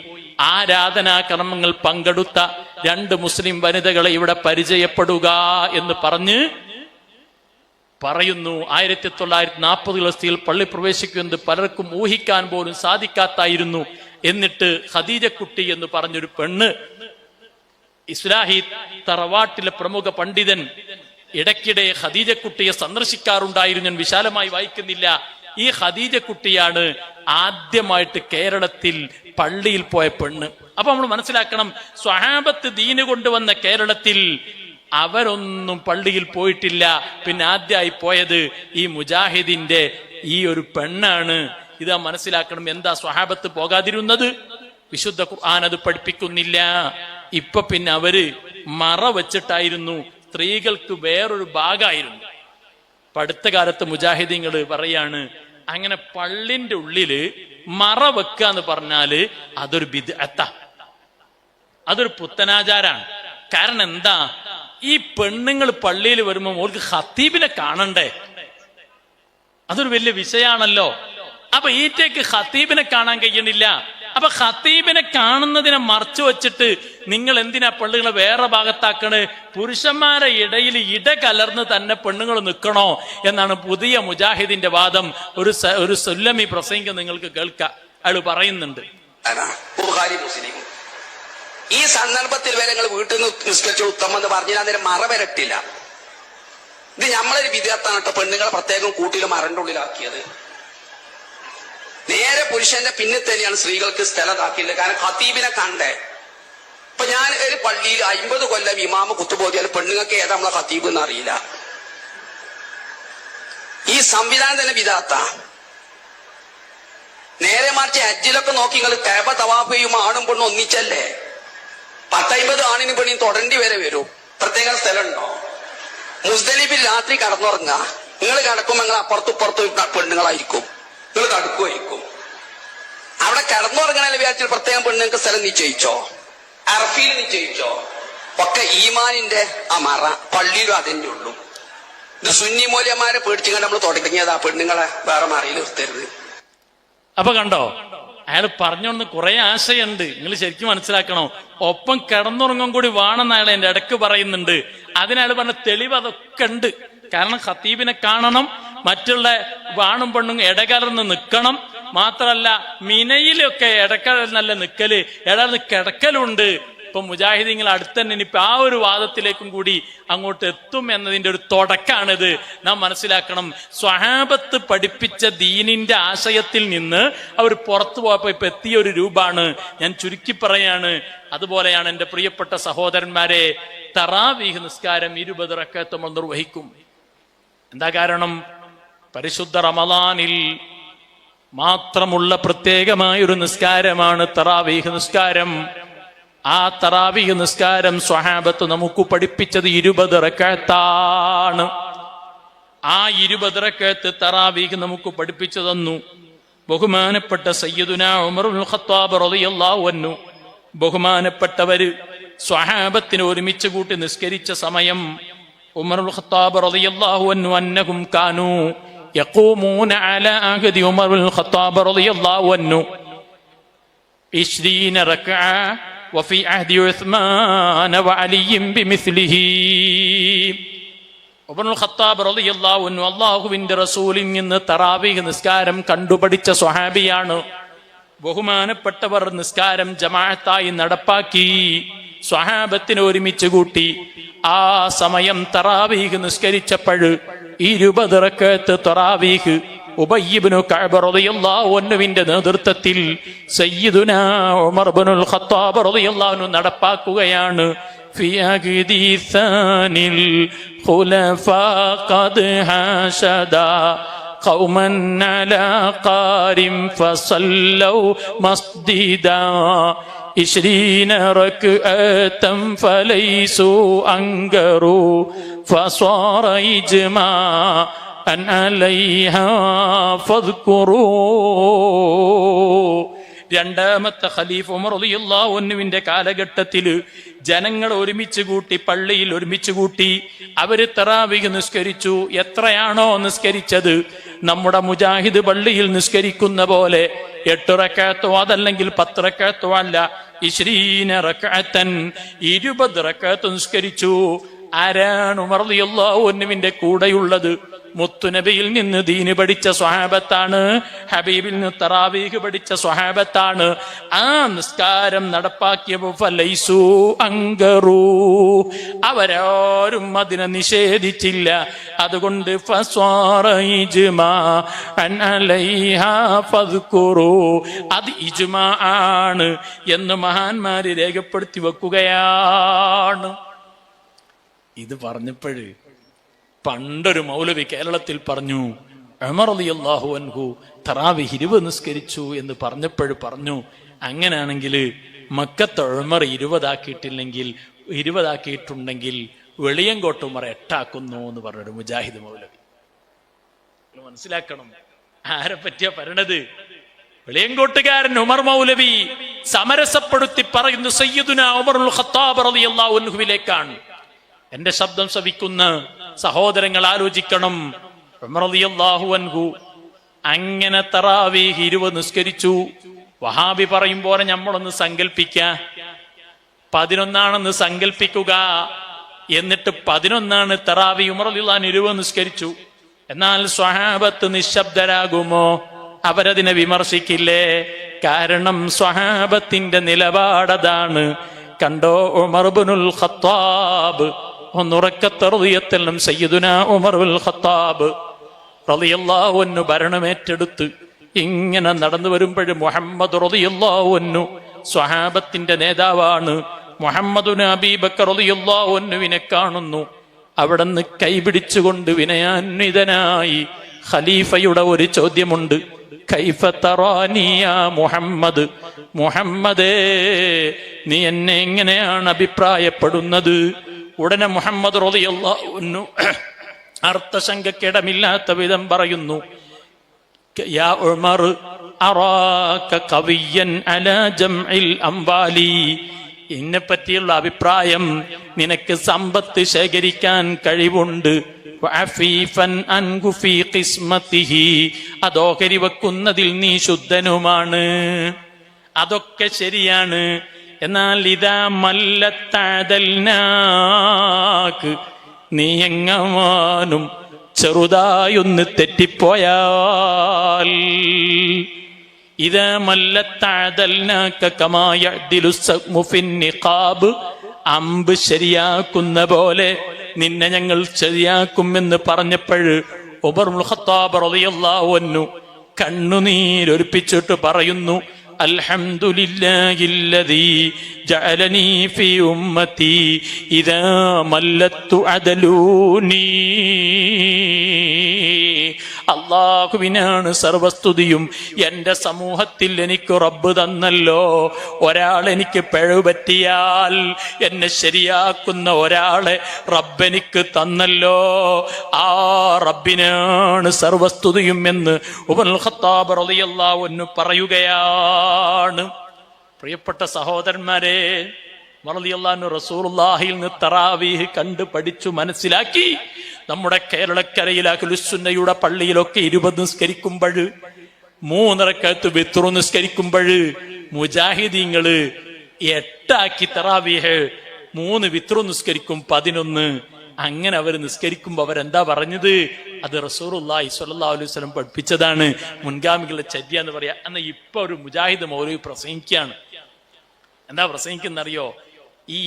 ആരാധനാകർമ്മങ്ങൾ പങ്കെടുത്ത 2 മുസ്ലിം വനിതകളെ ഇവിടെ പരിചയപ്പെടുക എന്ന് പറയുന്നു. 1940 പള്ളി പ്രവേശിക്കുന്നത് പലർക്കും ഊഹിക്കാൻ പോലും സാധിക്കാത്തായിരുന്നു. എന്നിട്ട് ഖദീജക്കുട്ടി എന്ന് പറഞ്ഞൊരു പെണ്ണ്, ഇസ്ലാഹി തറവാട്ടിലെ പ്രമുഖ പണ്ഡിതൻ ഇടയ്ക്കിടെ ഖദീജക്കുട്ടിയെ സന്ദർശിക്കാറുണ്ടായിരുന്നു. ഞാൻ വിശാലമായി വായിക്കുന്നില്ല. ഈ ഖദീജക്കുട്ടിയാണ് ആദ്യമായിട്ട് കേരളത്തിൽ പള്ളിയിൽ പോയ പെണ്ണ്. അപ്പൊ നമ്മൾ മനസ്സിലാക്കണം, സ്വഹാബത്ത് ദീന് കൊണ്ടുവന്ന കേരളത്തിൽ അവരൊന്നും പള്ളിയിൽ പോയിട്ടില്ല. പിന്നെ ആദ്യമായി പോയത് ഈ മുജാഹിദിന്റെ ഈ ഒരു പെണ്ണാണ്. ഇതാ മനസ്സിലാക്കണം. എന്താ സ്വഹാബത്ത് പോകാതിരുന്നത്? വിശുദ്ധ ഖുർആൻ അത് പഠിപ്പിക്കുന്നില്ല. ഇപ്പൊ പിന്നെ അവര് മറ വെച്ചിട്ടായിരുന്നു. സ്ത്രീകൾക്ക് വേറൊരു ഭാഗമായിരുന്നു. ഇപ്പൊ അടുത്ത കാലത്ത് മുജാഹിദീങ്ങള് പറയാണ്, അങ്ങനെ പള്ളിന്റെ ഉള്ളില് മറ വെക്കുക എന്ന് പറഞ്ഞാല് അതൊരു ബിദ്അത്താ, അതൊരു പുത്തനാചാരാണ്. കാരണം എന്താ, ഈ പെണ്ണുങ്ങൾ പള്ളിയിൽ വരുമ്പോ ഓർക്ക് ഖത്തീബിനെ കാണണ്ടേ? അതൊരു വലിയ വിഷയാണല്ലോ. അപ്പൊ ഈറ്റയ്ക്ക് ഖത്തീബിനെ കാണാൻ കഴിയണില്ല. അപ്പൊ ഖത്തീബിനെ കാണുന്നതിനെ മറച്ചു വെച്ചിട്ട് നിങ്ങൾ എന്തിനാ പെണ്ണുങ്ങളെ വേറെ ഭാഗത്താക്കണ്? പുരുഷന്മാരെ ഇടയിൽ കലർന്ന് തന്നെ പെണ്ണുങ്ങൾ നിൽക്കണോ എന്നാണ് പുതിയ മുജാഹിദിന്റെ വാദം. ഒരു സുല്ലമി പ്രസംഗം നിങ്ങൾക്ക് കേൾക്കാം. അയാൾ പറയുന്നുണ്ട്, ഈ സന്ദർഭത്തിൽ വരെ നിങ്ങൾ വീട്ടിൽ നിന്ന് നിസ്കരിച്ച ഉത്തമം എന്ന് പറഞ്ഞാൽ അന്നേരം മറ വരട്ടില്ല. ഇത് നമ്മളൊരു വിദ്യാർത്ഥാണ് കേട്ടോ, പെണ്ണുങ്ങളെ പ്രത്യേകം കൂട്ടിൽ മറന്റെ ഉള്ളിലാക്കിയത്. നേരെ പുരുഷന്റെ പിന്നിൽ തന്നെയാണ് സ്ത്രീകൾക്ക് സ്ഥലത്താക്കിയത്. കാരണം ഖത്തീബിനെ കണ്ടേ. ഇപ്പൊ ഞാൻ ഒരു പള്ളിയിൽ 50 കൊല്ലം ഇമാമ കുത്തുബോധിയാൽ പെണ്ണുങ്ങൾക്ക് ഏതാ നമ്മളെ ഖത്തീബ് എന്ന് അറിയില്ല. ഈ സംവിധാനം തന്നെ വിദാത്ത. നേരെ മറിച്ച് ഹജ്ജിലൊക്കെ നോക്കി നിങ്ങൾ കഅബ തവാഫ് ചെയ്യുമ്പോൾ ആണും പെണ്ണും ഒന്നിച്ചല്ലേ? 10-50 ആണിനും പെണ്ണിനും തൊടേണ്ടി വരെ വരും. പ്രത്യേക സ്ഥലമുണ്ടോ? മുസ്ദലിഫിൽ രാത്രി കടന്നുറങ്ങുക. നിങ്ങൾ കിടക്കുമ്പോൾ നിങ്ങൾ അപ്പുറത്തും പെണ്ണുങ്ങളായിരിക്കും, നിങ്ങൾ കടക്കുമായിരിക്കും. അവിടെ കിടന്നുറങ്ങണ വിചാരിച്ചിട്ട് പ്രത്യേകം പെണ്ണുങ്ങൾക്ക് സ്ഥലം നിശ്ചയിച്ചോ? അറഫീൽ നിശ്ചയിച്ചോ? ഒക്കെ ഈമാനിന്റെ ആ മറ. പള്ളിയിലും അതിന്റെ ഉള്ളൂ. ഇത് സുന്നി മൂല്യന്മാരെ പേടിച്ചുകൊണ്ട് നമ്മൾ തുടങ്ങിയതാ പെണ്ണുങ്ങളെ വേറെ മറയിൽ നിർത്തരുത്. അപ്പൊ കണ്ടോ, അയാൾ പറഞ്ഞോണ്ട് കുറെ ആശയുണ്ട്. നിങ്ങൾ ശരിക്കും മനസ്സിലാക്കണോ. ഒപ്പം കിടന്നുറങ്ങും കൂടി വേണമെന്ന് അയാൾ എന്റെ ഇടക്ക് പറയുന്നുണ്ട്. അതിനയാൾ പറഞ്ഞ തെളിവ് അതൊക്കെ ഉണ്ട്. കാരണം ഖത്തീബിനെ കാണണം, മറ്റുള്ള വാണും പെണ്ണും ഇടകലർന്ന് നിൽക്കണം. മാത്രല്ല മിനയിലൊക്കെ ഇടക്കലർന്നല്ല നിക്കല്, ഇടന്ന് കിടക്കലുണ്ട്. ഇപ്പൊ മുജാഹിദീങ്ങൾ അടുത്ത് തന്നെ ഇനിയിപ്പോ ആ ഒരു വാദത്തിലേക്കും കൂടി അങ്ങോട്ട് എത്തും എന്നതിന്റെ ഒരു തുടക്കമാണിത്. നാം മനസ്സിലാക്കണം, സ്വഹാബത്ത് പഠിപ്പിച്ച ദീനിന്റെ ആശയത്തിൽ നിന്ന് അവർ പുറത്തു പോയപ്പോ ഇപ്പൊ എത്തിയ ഒരു രൂപമാണ്. ഞാൻ ചുരുക്കി പറയാണ്. അതുപോലെയാണ് എന്റെ പ്രിയപ്പെട്ട സഹോദരന്മാരെ, തറാവീഹ് നിസ്കാരം 20 റക്അത്ത് നമ്മൾ നിർവഹിക്കും. എന്താ കാരണം? പരിശുദ്ധ റമളാനിൽ മാത്രമുള്ള പ്രത്യേകമായൊരു നിസ്കാരമാണ് തറാവീഹ് നിസ്കാരം. ആ തറാവീഹ് നിസ്കാരം സ്വഹാബത്ത് നമുക്ക് പഠിപ്പിച്ചത് 20 റക്അത്താണ്. ആ 20 റക്അത്ത് തറാവീഹ് നമുക്ക് പഠിപ്പിച്ചു തന്നു ബഹുമാനപ്പെട്ട സയ്യിദുനാ ഉമർ ഇബ്നുൽ ഖത്താബ് റളിയല്ലാഹു അൻഹു. ബഹുമാനപ്പെട്ടവര് സ്വഹാബത്തിനെ ഒരുമിച്ച് കൂട്ടി നിസ്കരിച്ച സമയം ഉമർ ഇബ്നുൽ ഖത്താബ് റളിയല്ലാഹു അൻഹു അന്നഹും കാനൂ യഖൂമൂന അലാ അഹദി ഉമർ ഇബ്നുൽ ഖത്താബ് റളിയല്ലാഹു അൻഹു 20 റക്അ وفي عهد عثمان وعلي بمثله. ഉമറുൽ ഖത്താബ് റളിയല്ലാഹു അൻഹു അല്ലാഹുവിന്റെ റസൂലിൽ നിന്ന് തറാവീഹ് നിസ്കാരം കണ്ടുപഠിച്ച സ്വഹാബിയാണ്. ബഹുമാനപ്പെട്ടവർ നിസ്കാരം ജമാഅത്തായി നടപ്പാക്കി, സ്വഹാബത്തിനെ ഒരുമിച്ച് കൂട്ടി. ആ സമയം തറാവീഹ് നിസ്കരിച്ചപ്പോൾ 20 റക്അത്ത് തറാവീഹ് ഉബയ്യ് ഇബ്നു കഅബ് റളിയല്ലാഹു അൻഹുവിന്റെ നേതൃത്വത്തിൽ സയ്യിദുനാ ഉമർ ഇബ്നുൽ ഖത്താബ് റളിയല്ലാഹു അൻഹു നടപ്പാക്കുകയാണ്. ഫി അഖദി സാനിൽ ഖുലഫാ ഖദ് ഹശദാ ഖൗമൻ അലാ ഖാരിം ഫസല്ലൗ മസ്ജിദാ 20 റക്അതൻ ഫലൈസു അൻകറു ഫസാറ ഇജ്മാ അൻ അലൈഹാ ഫദ്കുറൂ. രണ്ടാമത്തെ ഖലീഫ ഉമർ റളിയല്ലാഹു അൻഹുവിന്റെ കാലഘട്ടത്തിൽ ജനങ്ങൾ ഒരുമിച്ച് കൂട്ടി, പള്ളിയിൽ ഒരുമിച്ച് കൂട്ടി. അവര് തറാവീഹ് നിസ്കരിച്ചു. എത്രയാണോ നിസ്കരിച്ചത്, നമ്മുടെ മുജാഹിദ് പള്ളിയിൽ നിസ്കരിക്കുന്ന പോലെ 8 റക്അത്തോ അതല്ലെങ്കിൽ 10 റക്അത്തോ അല്ല, 20 റക്അത്തൻ 20 റക്അത്ത് നിസ്കരിച്ചു. ആരാണ് ഉമർ റളിയല്ലാഹു അൻഹുവിന്റെ കൂടെയുള്ളത്? മുത്തുനബിയിൽ നിന്ന് ദീന് പഠിച്ച സ്വഹാബത്താണ്, ഹബീബിൽ നിന്ന് തറാവീഹ് പഠിച്ച സ്വഹാബത്താണ്. ആ നിസ്കാരം നടപ്പാക്കിയപ്പോൾ ഫലൈസു അങ്കറൂ, അവരാരും അതിനെ നിഷേധിച്ചില്ല. അതുകൊണ്ട് ഫസ്വാറ ഇജ്മാഅൻ അലൈഹാ ഫദ്കുറൂ, അത് ഇജ്മാ ആണ് എന്ന് മഹാന്മാര് രേഖപ്പെടുത്തി വെക്കുകയാണ്. ഇത് പറഞ്ഞപ്പോഴ് പണ്ടൊരു മൗലവി കേരളത്തിൽ പറഞ്ഞു, ഉമർ റളിയല്ലാഹു അൻഹു തറാവീഹ് 20 നിസ്കരിച്ചു എന്ന് പറഞ്ഞപ്പോഴ് പറഞ്ഞു, അങ്ങനെയാണെങ്കിൽ മക്കത്തെ ഉമർ 20 ആക്കിയിട്ടുണ്ടെങ്കിൽ വെളിയങ്കോട്ട് ഉമർ 8 ആക്കുന്നു എന്ന് പറഞ്ഞൊരു മുജാഹിദ് മൗലവി. മനസ്സിലാക്കണം ആരെ പറ്റിയാ പറയണത്. വെളിയങ്കോട്ടുകാരൻ ഉമർ മൗലവി സമരസപ്പെടുത്തി പറയുന്നു സയ്യിദുനാ ഉമറുൽ ഖത്താബ് റളിയല്ലാഹു അൻഹുവിലേക്കാണ്. എന്റെ ശബ്ദം ശ്രവിക്കുന്ന സഹോദരങ്ങൾ ആലോചിക്കണം. ഉമർ റളിയല്ലാഹു അൻഹു അങ്ങനെ തറാവീഹ് 20 നിസ്കരിച്ചു. വഹാബി പറയും പോലെ നമ്മളൊന്ന് സങ്കല്പിക്ക, 11 സങ്കല്പിക്കുക. എന്നിട്ട് 11 തറാവീഹ് ഉമർ റളിയല്ലാഹു അൻഹു 20 നിസ്കരിച്ചു. എന്നാൽ സ്വഹാബത്ത് നിശബ്ദരാകുമോ? അവരതിനെ വിമർശിക്കില്ലേ? കാരണം സ്വഹാബത്തിന്റെ നിലപാടതാണ്. കണ്ടോ, ഉമർ ഇബ്നുൽ ഖത്താബ് ഒന്നുറക്കത്തറുതിയത്തെല്ലാം സയ്യിദുനാ ഉമർ ഇബ്നുൽ ഖത്താബ് റളിയല്ലാഹു അൻഹു ഭരണമേറ്റെടുത്ത് ഇങ്ങനെ നടന്നു വരുമ്പോൾ മുഹമ്മദ് റളിയല്ലാഹു അൻഹു സ്വഹാബത്തിന്റെ നേതാവാണ്. മുഹമ്മദുന അബീ ബക്കർ റളിയല്ലാഹു അൻഹുവിനെ കാണുന്നു. അവിടുന്ന് കൈപിടിച്ചുകൊണ്ട് വിനയാന്വിതനായി ഖലീഫയുടെ ഒരു ചോദ്യമുണ്ട്, കൈഫ തറാനി യാ മുഹമ്മദ്, മുഹമ്മദേ നീ എന്നെ എങ്ങനെയാണ് അഭിപ്രായപ്പെടുന്നത്? ഉടനെ മുഹമ്മദ് റളിയല്ലാഹു അൻഹു അർത്ഥശങ്കക്കിടമില്ലാത്ത വിധം പറയുന്നു, യാ ഉമർ അറാക ഖവിയ്യൻ അലാ ജംഇൽ അംവാലി, എന്നെ പറ്റിയുള്ള അഭിപ്രായം നിനക്ക് സമ്പത്ത് ശേഖരിക്കാൻ കഴിവുണ്ട്. വഅഫീഫൻ അൻഹു ഫീ ഖിസ്മതിഹി, അതോഹരി വെക്കുന്നതിൽ നീ ശുദ്ധനുമാണ്. അതൊക്കെ ശരിയാണ്. എന്നാൽ ഇതാ മല്ലത്തഅദൽനാക്ക്, നീ എങ്ങാനും ചെറുതായൊന്ന് തെറ്റിപ്പോയാൽ, ഇതാ മല്ലത്തഅദൽനാക കമാ യഅദിലു സഖ്മു ഫിന്നിഖാബ്, അമ്പ് ശരിയാക്കുന്ന പോലെ നിന്നെ ഞങ്ങൾ ശരിയാക്കുമെന്ന് പറഞ്ഞപ്പോൾ ഉമർ ഇബ്നുൽ ഖത്താബ് റളിയല്ലാഹു അൻഹു കണ്ണുനീരൊലിപ്പിച്ചിട്ട് പറയുന്നു, അൽഹംദുലില്ലാഹില്ലദീ ജഅലനീ ഫീ ഉമ്മത്തി ഇദാ മല്ലത്തു അദലൂനി. അല്ലാഹുവിനാണ് സർവസ്തുതിയും. എന്റെ സമൂഹത്തിൽ എനിക്ക് റബ്ബ് തന്നല്ലോ. ഒരാൾ എനിക്ക് പിഴവ് പറ്റിയാൽ എന്നെ ശരിയാക്കുന്ന ഒരാളെ റബ്ബെനിക്ക് തന്നല്ലോ. ആ റബ്ബിനാണ് സർവസ്തുതിയും എന്ന് ഉമറുൽ ഖത്താബ് റളിയല്ലാഹു അൻഹു പറയുകയാണ്. പ്രിയപ്പെട്ട സഹോദരന്മാരെ, റളിയല്ലാഹു അൻഹു റസൂലുള്ളാഹിയിൽ നിന്ന് തറാവീഹ് കണ്ടു പഠിച്ചു മനസ്സിലാക്കി. നമ്മുടെ കേരളക്കരയിൽ അഹ്ലുസുന്നയുടെ പള്ളിയിലൊക്കെ 20 നിസ്കരിക്കുമ്പോൾ, 3 റക്അത്ത് വിത്ർ നിസ്കരിക്കുമ്പോൾ മുജാഹിദീങ്ങള് 8 ആക്കി തറാവീഹ്, 3 വിത്ർ നിസ്കരിക്കും 11. അങ്ങനെ അവർ നിസ്കരിക്കുമ്പോൾ അവരെന്താ പറഞ്ഞത്? അത് റസൂലുള്ളാഹി സ്വല്ലല്ലാഹു അലൈഹി വസല്ലം പഠിപ്പിച്ചതാണ്, മുൻഗാമികളുടെ ചര്യ എന്ന് പറയാ. എന്നാൽ ഇപ്പൊ ഒരു മുജാഹിദ് മൗലവി പ്രസംഗിക്കുകയാണ്. എന്താ പ്രസംഗിക്കുന്നറിയോ? ഈ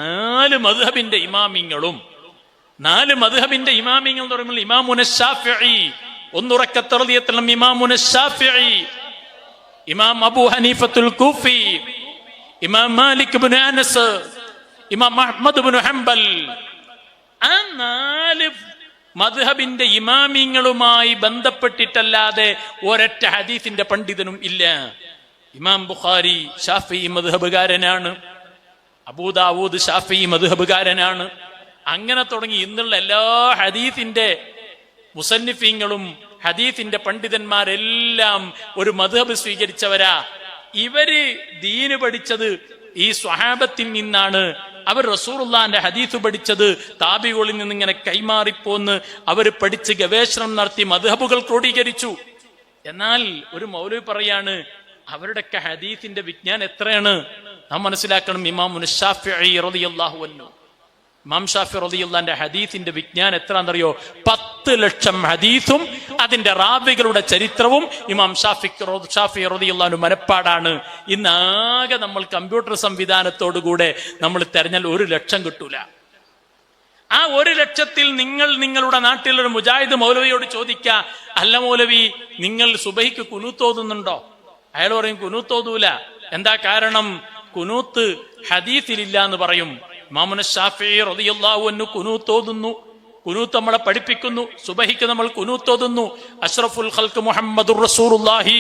4 മദ്ഹബിന്റെ ഇമാമിങ്ങളും 4 മദ്ഹബിന്റെ ഇമാമിങ്ങൾ എന്ന് പറയുമ്പോൾ ഇമാമുന ശാഫിഈ, ഒന്നുറക്കത്തറുതിയത്തിലും ഇമാമുന ശാഫിഈ, ഇമാം അബൂ ഹനീഫത്തുൽ കൂഫി, ഇമാം മാലിക് ഇബ്നു അനസ്, ഇമാം അഹ്മദ് ഇബ്നു ഹംബൽ. ആ 4 മദ്ഹബിന്റെ ഇമാമിങ്ങളുമായി ബന്ധപ്പെട്ടിട്ടല്ലാതെ ഒരൊറ്റ ഹദീസിന്റെ പണ്ഡിതനും ഇല്ല. ഇമാം ബുഖാരി ശാഫിഈ മദ്ഹബുകാരനാണ്, അബൂദാവൂദ് ശാഫിഈ മദ്ഹബുകാരനാണ്. അങ്ങനെ തുടങ്ങി ഇന്നുള്ള എല്ലാ ഹദീസിന്റെ മുസന്നിഫീങ്ങളും ഹദീസിന്റെ പണ്ഡിതന്മാരെല്ലാം ഒരു മദ്ഹബ് സ്വീകരിച്ചവരാ. ഇവര് ദീന് പഠിച്ചത് ഈ സ്വഹാബത്തിൽ നിന്നാണ്. അവർ റസൂലുള്ളാഹിന്റെ ഹദീസ് പഠിച്ചത് താബികളിൽ നിന്ന് ഇങ്ങനെ കൈമാറിപ്പോന്ന് അവർ പഠിച്ച് ഗവേഷണം നടത്തി മദ്ഹബുകൾ ക്രോഡീകരിച്ചു. എന്നാൽ ഒരു മൗലവി പറയാണ് അവരുടെയൊക്കെ ഹദീസിന്റെ വിജ്ഞാനം എത്രയാണ് നാം മനസ്സിലാക്കണം. ഇമാം ശാഫിഈ റളിയല്ലാഹു അൻഹു, ഇമാം ഷാഫി റളിയല്ലാഹുവിന്റെ ഹദീസിന്റെ വിജ്ഞാനം എത്രയാണെന്നറിയോ? 10 ലക്ഷം ഹദീസും അതിന്റെ റാവികളുടെ ചരിത്രവും ഇമാം ഷാഫി റളിയല്ലാഹു മനപ്പാടാണ്. ഇന്നാകെ നമ്മൾ കമ്പ്യൂട്ടർ സംവിധാനത്തോടുകൂടെ നമ്മൾ തെരഞ്ഞാൽ 1 ലക്ഷം കിട്ടൂല. ആ 1 ലക്ഷത്തിൽ നിങ്ങൾ നിങ്ങളുടെ നാട്ടിലൊരു മുജാഹിദ് മൗലവിയോട് ചോദിക്കുക, അല്ല മൗലവി നിങ്ങൾ സുബഹിക്ക് കുനൂത്ത് ഓതുന്നുണ്ടോ? അയാൾ പറയും കുനൂത്ത് ഓതൂല. എന്താ കാരണം? കുനൂത്ത് ഹദീസിലില്ല എന്ന് പറയും. ഇമാം ശാഫിഈ റളിയല്ലാഹു അൻഹു കുനൂത്ത് ഓതുന്നു, കുനൂത്ത് നമ്മളെ പഠിപ്പിക്കുന്നു. സുബഹിക്ക് നമ്മൾ കുനൂത്ത് ഓതുന്നു. അഷ്റഫുൽ ഖൽഖ് മുഹമ്മദുർ റസൂലുള്ളാഹി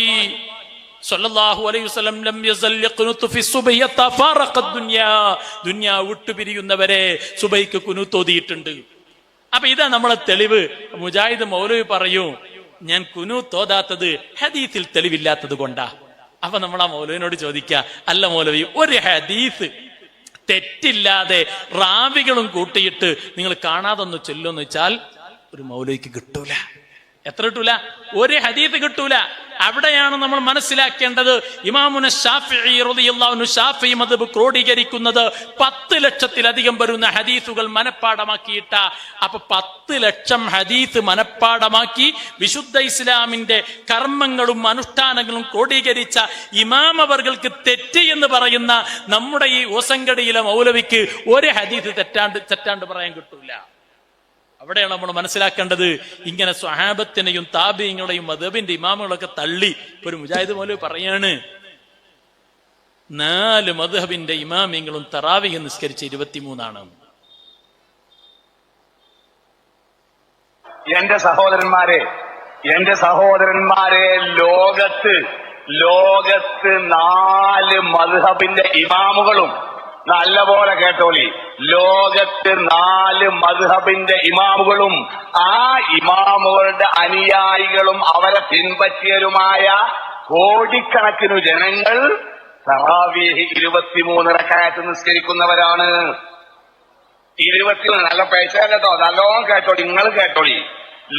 സ്വല്ലല്ലാഹു അലൈഹി വസല്ലം ലം യസൽ യഖ്നുതു ഫി സുബ്ഹി ഹത്താ ഫാറഖ ദുനിയ വിട്ടുപിരിയുന്നവരെ സുബഹിക്ക് കുനൂത്ത് ഓതിയിട്ടുണ്ട്. അപ്പൊ ഇതാ നമ്മളെ തെളിവ്. മുജാഹിദ് മൗലവി പറയൂ, ഞാൻ കുനൂത്ത് ഓതാത്തത് ഹദീസിൽ തെളിവില്ലാത്തത് കൊണ്ടാ. അപ്പൊ നമ്മൾ ആ മൗലവിനോട് ചോദിക്കുക, അല്ല മൗലവി, ഒരു ഹദീസ് തെറ്റില്ലാതെ റാവികളും കൂട്ടിയിട്ട് നിങ്ങൾ കാണാതൊന്ന് ചൊല്ലുമെന്ന് വെച്ചാൽ ഒരു മൗലവിക്ക് കിട്ടൂല. എത്ര കിട്ടൂല? ഒരു ഹദീസ് കിട്ടൂല. അവിടെയാണ് നമ്മൾ മനസ്സിലാക്കേണ്ടത്. ഇമാമുന ശാഫിഈ റളിയല്ലാഹു അൻഹു ശാഫിഈ മദ്ഹബ് ക്രോഡീകരിക്കുന്നത് 10 ലക്ഷത്തിലധികം വരുന്ന ഹദീസുകൾ മനപ്പാടമാക്കിയിട്ട. അപ്പൊ 10 ലക്ഷം ഹദീസ് മനപ്പാടമാക്കി വിശുദ്ധ ഇസ്ലാമിന്റെ കർമ്മങ്ങളും അനുഷ്ഠാനങ്ങളും ക്രോഡീകരിച്ച ഇമാം അവർക്ക് തെറ്റ് എന്ന് പറയുന്ന നമ്മുടെ ഈ ഓസങ്കടിയിലെ മൗലവിക്ക് ഒരു ഹദീസ് തെറ്റാണ്ട് പറയാൻ കിട്ടൂല. അവിടെയാണ് നമ്മൾ മനസ്സിലാക്കേണ്ടത്. ഇങ്ങനെ സ്വഹാബത്തിനെയും താബീങ്ങളെയും മദ്ഹബിന്റെ ഇമാമുകളൊക്കെ തള്ളി ഒരു മുജാഹിദ് മൗലവി പറയാണ്, 4 മദ്ഹബിന്റെ ഇമാമിങ്ങളും തറാവീഹ് നിസ്കരിച്ച് 23 എന്റെ സഹോദരന്മാരെ, ലോകത്ത് 4 മദ്ഹബിന്റെ ഇമാമുകളും, നല്ലപോലെ കേട്ടോളി, ലോകത്ത് 4 മദ്ഹബിന്റെ ഇമാമുകളും ആ ഇമാമുകളുടെ അനുയായികളും അവരെ പിൻപറ്റിയവരുമായ കോടിക്കണക്കിനു ജനങ്ങൾ തറാവീഹ് 23 റക്അത്ത് നിസ്കരിക്കുന്നവരാണ്. 23 നല്ല പൈസ കേട്ടോ, നല്ലോണം കേട്ടോളി, നിങ്ങൾ കേട്ടോളി.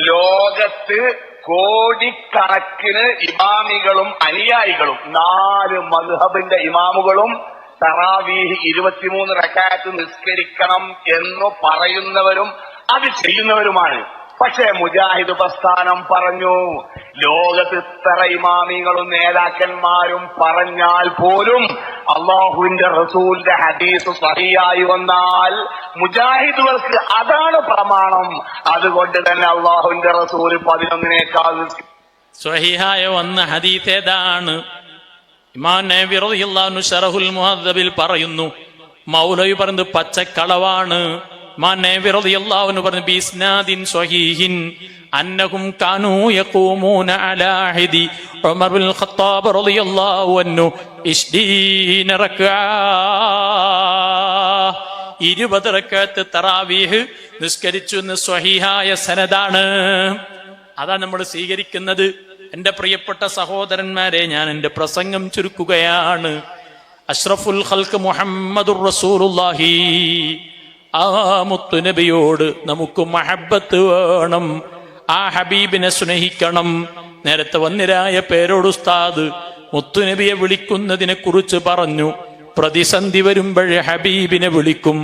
ലോകത്ത് കോടിക്കണക്കിന് ഇമാമികളും അനുയായികളും 4 മദ്ഹബിന്റെ ഇമാമുകളും തറാവീഹ് 23 റക്അത്ത് നിസ്കരിക്കണം എന്ന് പറയുന്നവരും അത് ചെയ്യുന്നവരുമാണ്. പക്ഷേ മുജാഹിദ് പ്രസ്ഥാനം പറഞ്ഞു, ലോകത്ത് ഇത്ര ഇമാമികളും നേതാക്കന്മാരും പറഞ്ഞാൽ പോലും അള്ളാഹുവിന്റെ റസൂലിന്റെ ഹദീസ് സഹിയായി വന്നാൽ മുജാഹിദുകൾക്ക് അതാണ് പ്രമാണം. അതുകൊണ്ട് തന്നെ അള്ളാഹുവിന്റെ റസൂൽ 11 സ്വഹീഹായ വന്ന ഹദീസ് ഏതാണ്? ഇമാം നബി റളിയല്ലാഹു അൻഹു ശറഹുൽ മുഹദ്ദബിൽ പറയുന്നു, മൗലവി പറയുന്നത് പച്ചക്കളവാണ്. ഇമാം നബി റളിയല്ലാഹു അൻഹു പറഞ്ഞു, ബിസ്നാദിൻ സ്വഹീഹിൻ അന്നഹും കാനൂ യഖൂമൂന അലാ ഹിദി ഉമർ ബിൻ ഖത്താബ് റളിയല്ലാഹു അൻഹു 20 റക്അത്ത് 20 റക്അത്ത് തറാവീഹ് നിസ്കരിച്ചു എന്ന് സ്വഹീഹായ സനദാണ്. അതാ നമ്മൾ സ്വീകരിക്കുന്നത്. എന്റെ പ്രിയപ്പെട്ട സഹോദരന്മാരെ, ഞാൻ എന്റെ പ്രസംഗം ചുരുക്കുകയാണ്. അഷ്റഫുൽ ഖൽഖ് മുഹമ്മദുർ റസൂലുള്ളാഹി, ആ മുത്തുനബിയോട് നമുക്ക് മഹബ്ബത്ത് വേണം. ആ ഹബീബിനെ സ്നേഹിക്കണം. നേരത്തെ വന്നിരായ പേരോട് ഉസ്താദ് മുത്തുനബിയെ വിളിക്കുന്നതിനെ കുറിച്ച് പറഞ്ഞു. പ്രതിസന്ധി വരുമ്പോഴേ ഹബീബിനെ വിളിക്കും.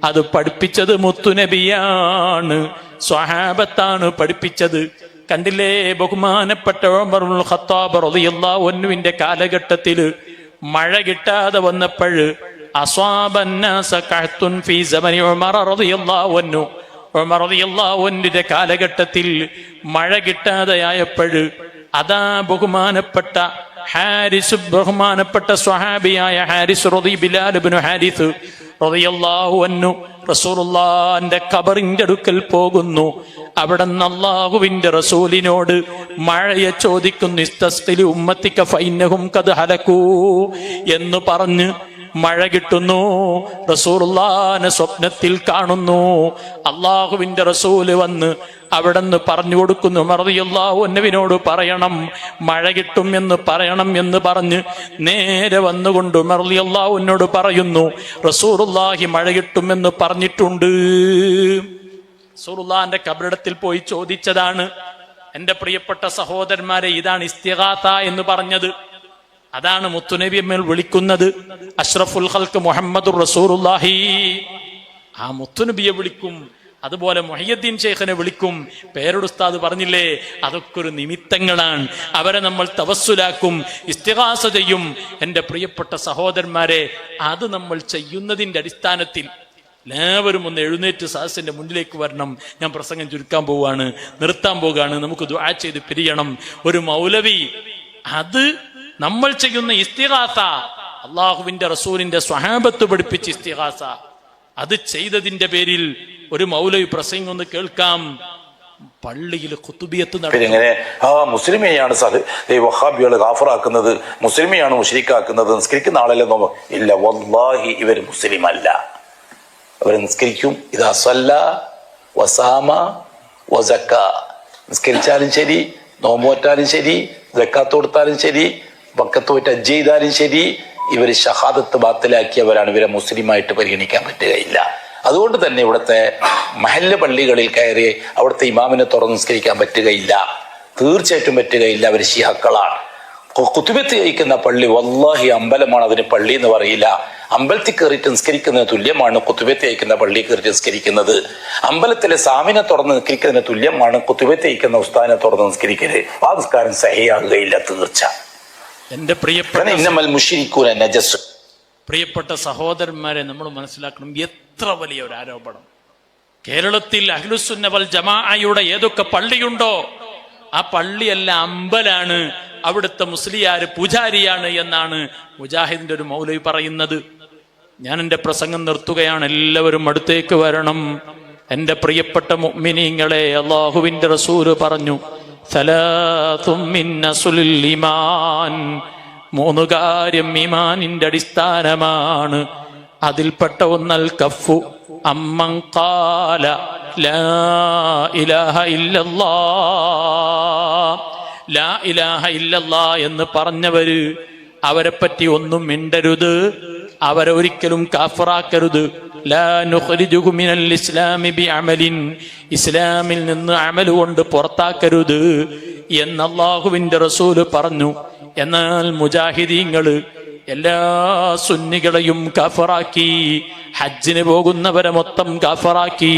അത് പഠിപ്പിച്ചത് മുത്തുനബിയാണ്, സ്വഹാബത്താണ് പഠിപ്പിച്ചത്. കണ്ടില്ലേ, ബഹുമാനപ്പെട്ട ഉമർ ഇബ്നുൽ ഖത്താബ് റളിയല്ലാഹു അൻഹുവിന്റെ കാലഘട്ടത്തില് മഴ കിട്ടാതെ വന്നപ്പോൾ അസ്വാബന്നാസ ഖഹ്തുൻ ഫീ സമനി ഉമർ റളിയല്ലാഹു അൻഹു, ഉമർ റളിയല്ലാഹു അൻഹുവിന്റെ കാലഘട്ടത്തിൽ മഴ കിട്ടാതെയായപ്പോൾ അതാ ബഹുമാനപ്പെട്ട സ്വഹാബിയായ ഹാരിസ് ബിലാൽ ഇബ്നു ഹാരിസ് റളിയല്ലാഹു അൻഹു റസൂലുള്ളാഹിന്റെ ഖബറിന്റെ അടുക്കൽ പോകുന്നു. അവിടെ നിന്ന് അല്ലാഹുവിന്റെ റസൂലിനോട് മഴയെ ചോദിക്കുന്നു. ഇസ്തസ്ഖിലി ഉമ്മത്തിക ഫഇന്നഹും ഖദ് ഹലകൂ എന്ന് പറഞ്ഞ് മഴ കിട്ടുന്നു. റസൂലുള്ളാഹിനെ സ്വപ്നത്തിൽ കാണുന്നു. അല്ലാഹുവിന്റെ റസൂല് വന്ന് അവിടെ നിന്ന് പറഞ്ഞു കൊടുക്കുന്നു, ഉമർ റളിയല്ലാഹു അൻഹുവിനോട് പറയണം, മഴ കിട്ടും എന്ന് പറയണം എന്ന് പറഞ്ഞ് നേരെ വന്നുകൊണ്ട് ഉമർ റളിയല്ലാഹു അൻഹുവിനോട് പറയുന്നു, റസൂലുള്ളാഹി മഴ കിട്ടുമെന്ന് പറഞ്ഞിട്ടുണ്ട്. റസൂലുള്ളാഹിന്റെ ഖബറിടത്തിൽ പോയി ചോദിച്ചതാണ്. എന്റെ പ്രിയപ്പെട്ട സഹോദരന്മാരെ, ഇതാണ് ഇസ്തിഗാസ എന്ന് പറഞ്ഞത്. അതാണ് മുത്തുനബി നമ്മെ വിളിക്കുന്നത്. അഷ്റഫുൽ ഖൽഖ് മുഹമ്മദുർ റസൂലുള്ളാഹി. ആ മുത്തുനബിയെ വിളിക്കും, അതുപോലെ മുഹയ്യദ്ദീൻ ശൈഖിനെ വിളിക്കും. പേരുടെ ഉസ്താദ് പറഞ്ഞില്ലേ, അതൊക്കെ ഒരു നിമിത്തങ്ങളാണ്. അവരെ നമ്മൾ തവസ്സുലാക്കും, ഇസ്തിഗാസ ചെയ്യും. എന്റെ പ്രിയപ്പെട്ട സഹോദരന്മാരെ, അത് നമ്മൾ ചെയ്യുന്നതിന്റെ അടിസ്ഥാനത്തിൽ എല്ലാവരും ഒന്ന് എഴുന്നേറ്റ് സദസ്സിന്റെ മുന്നിലേക്ക് വരണം. ഞാൻ പ്രസംഗം ചുരുക്കാൻ പോവുകയാണ്, നിർത്താൻ പോവുകയാണ്. നമുക്ക് ദുആ ചെയ്ത് പിരിയണം. ഒരു മൗലവി, അത് നമ്മൾ ചെയ്യുന്ന ഇസ്തിഗാസ, അള്ളാഹുവിന്റെ റസൂലിന്റെ സ്വഹാബത്ത് പഠിപ്പിച്ച ഇസ്തിഗാസ, അത് ചെയ്തതിന്റെ പേരിൽ ഒരു മൗലവി പ്രസംഗം ഒന്ന് കേൾക്കാം. പള്ളിയിൽ ഖുതുബിയത്ത് ഇങ്ങനെ മുസ്ലിമെയാണ് വഹാബികള് ഗാഫറാക്കുന്നത്, മുസ്ലിമെയാണ് മുശ്രിക്കാക്കുന്നത്, നിസ്കരിക്കുന്ന ആളല്ലേ നോമ്പ് ഇല്ല. വല്ലാഹി ഇവർ മുസ്ലിം അല്ല. അവർ നിസ്കരിക്കും. ഇതാ സല്ല വസാമ വസക്ക, നിസ്കരിച്ചാലും ശരി, നോമ്പോറ്റാലും ശരി, സക്കാത്ത് കൊടുത്താലും ശരി, വക്കത്ത് പോയിട്ട് ഹജ്ജ് ചെയ്താലും ശരി, ഇവർ ഷഹാദത്ത് ബാത്തിലാക്കിയവരാണ്. ഇവരെ മുസ്ലിമായിട്ട് പരിഗണിക്കാൻ പറ്റുകയില്ല. അതുകൊണ്ട് തന്നെ ഇവിടുത്തെ മഹല്ല് പള്ളികളിൽ കയറി അവിടുത്തെ ഇമാമിനെ തുറന്ന് നിസ്കരിക്കാൻ പറ്റുകയില്ല, തീർച്ചയായിട്ടും പറ്റുകയില്ല. അവർ ശിഹാക്കളാണ്. കുത്തുബത്ത് കഴിക്കുന്ന പള്ളി വല്ലാഹി അമ്പലമാണ്, അതിന് പള്ളി എന്ന് പറയില്ല. അമ്പലത്തിൽ കയറിയിട്ട് നിസ്കരിക്കുന്നതിന് തുല്യമാണ് കുത്തുബത്ത് കഴിക്കുന്ന പള്ളി കയറിയിട്ട് നിസ്കരിക്കുന്നത്. അമ്പലത്തിലെ സാമിനെ തുറന്ന് നിസ്കരിക്കുന്നതിന് തുല്യമാണ് കുത്തുബത്ത് കഴിക്കുന്ന ഉസ്താദിനെ തുറന്ന് നിസ്കരിക്കല്. ആ നിസ്കാരം സഹിയാകുകയില്ല, തീർച്ച. എന്റെ പ്രിയപ്പെട്ട സഹോദരന്മാരെ, നമ്മൾ മനസ്സിലാക്കണം, എത്ര വലിയ ഒരു ആരോപണം. കേരളത്തിൽ അഹ്ലുസുന്ന വൽ ജമാഅയുടെ ഏതൊക്കെ പള്ളിയുണ്ടോ ആ പള്ളിയെല്ലാം അമ്പലാണ്, അവിടുത്തെ മുസ്ലിയാര് പൂജാരിയാണ് എന്നാണ് മുജാഹിദിന്റെ ഒരു മൗലവി പറയുന്നത്. ഞാൻ എന്റെ പ്രസംഗം നിർത്തുകയാണ്. എല്ലാവരും അടുത്തേക്ക് വരണം. എന്റെ പ്രിയപ്പെട്ട മുഅ്മിനീങ്ങളെ, അല്ലാഹുവിന്റെ റസൂല് പറഞ്ഞു, സലാത്തും മിൻ അസ്ലിൽ ഈമാൻ, 3 കാര്യം ഈമാനിന്റെ അടിസ്ഥാനമാണ്. അതിൽപ്പെട്ട ഒന്നൽ കഫു അമ്മൻ ഖാല ലാ ഇലാഹ ഇല്ലല്ലാഹ്. ലാ ഇലാഹ ഇല്ലല്ലാഹ് എന്ന് പറഞ്ഞവര്, അവരെ പറ്റി ഒന്നും മിണ്ടരുത്, അവരെ ഒരിക്കലും കാഫിറാക്കരുത്. ലാ നുഖ്രിജുഹു മിനൽ ഇസ്ലാമി ബിഅമലിൻ, ഇസ്ലാമിൽ നിന്ന് അമൽ കൊണ്ട് പുറത്താക്കരുത് എന്ന് അല്ലാഹുവിന്റെ റസൂല് പറഞ്ഞു. എന്നാൽ മുജാഹിദീങ്ങള് എല്ലാ സുന്നികളെയും കാഫിറാക്കി, ഹജ്ജിന് പോകുന്നവരെ മൊത്തം കാഫിറാക്കി,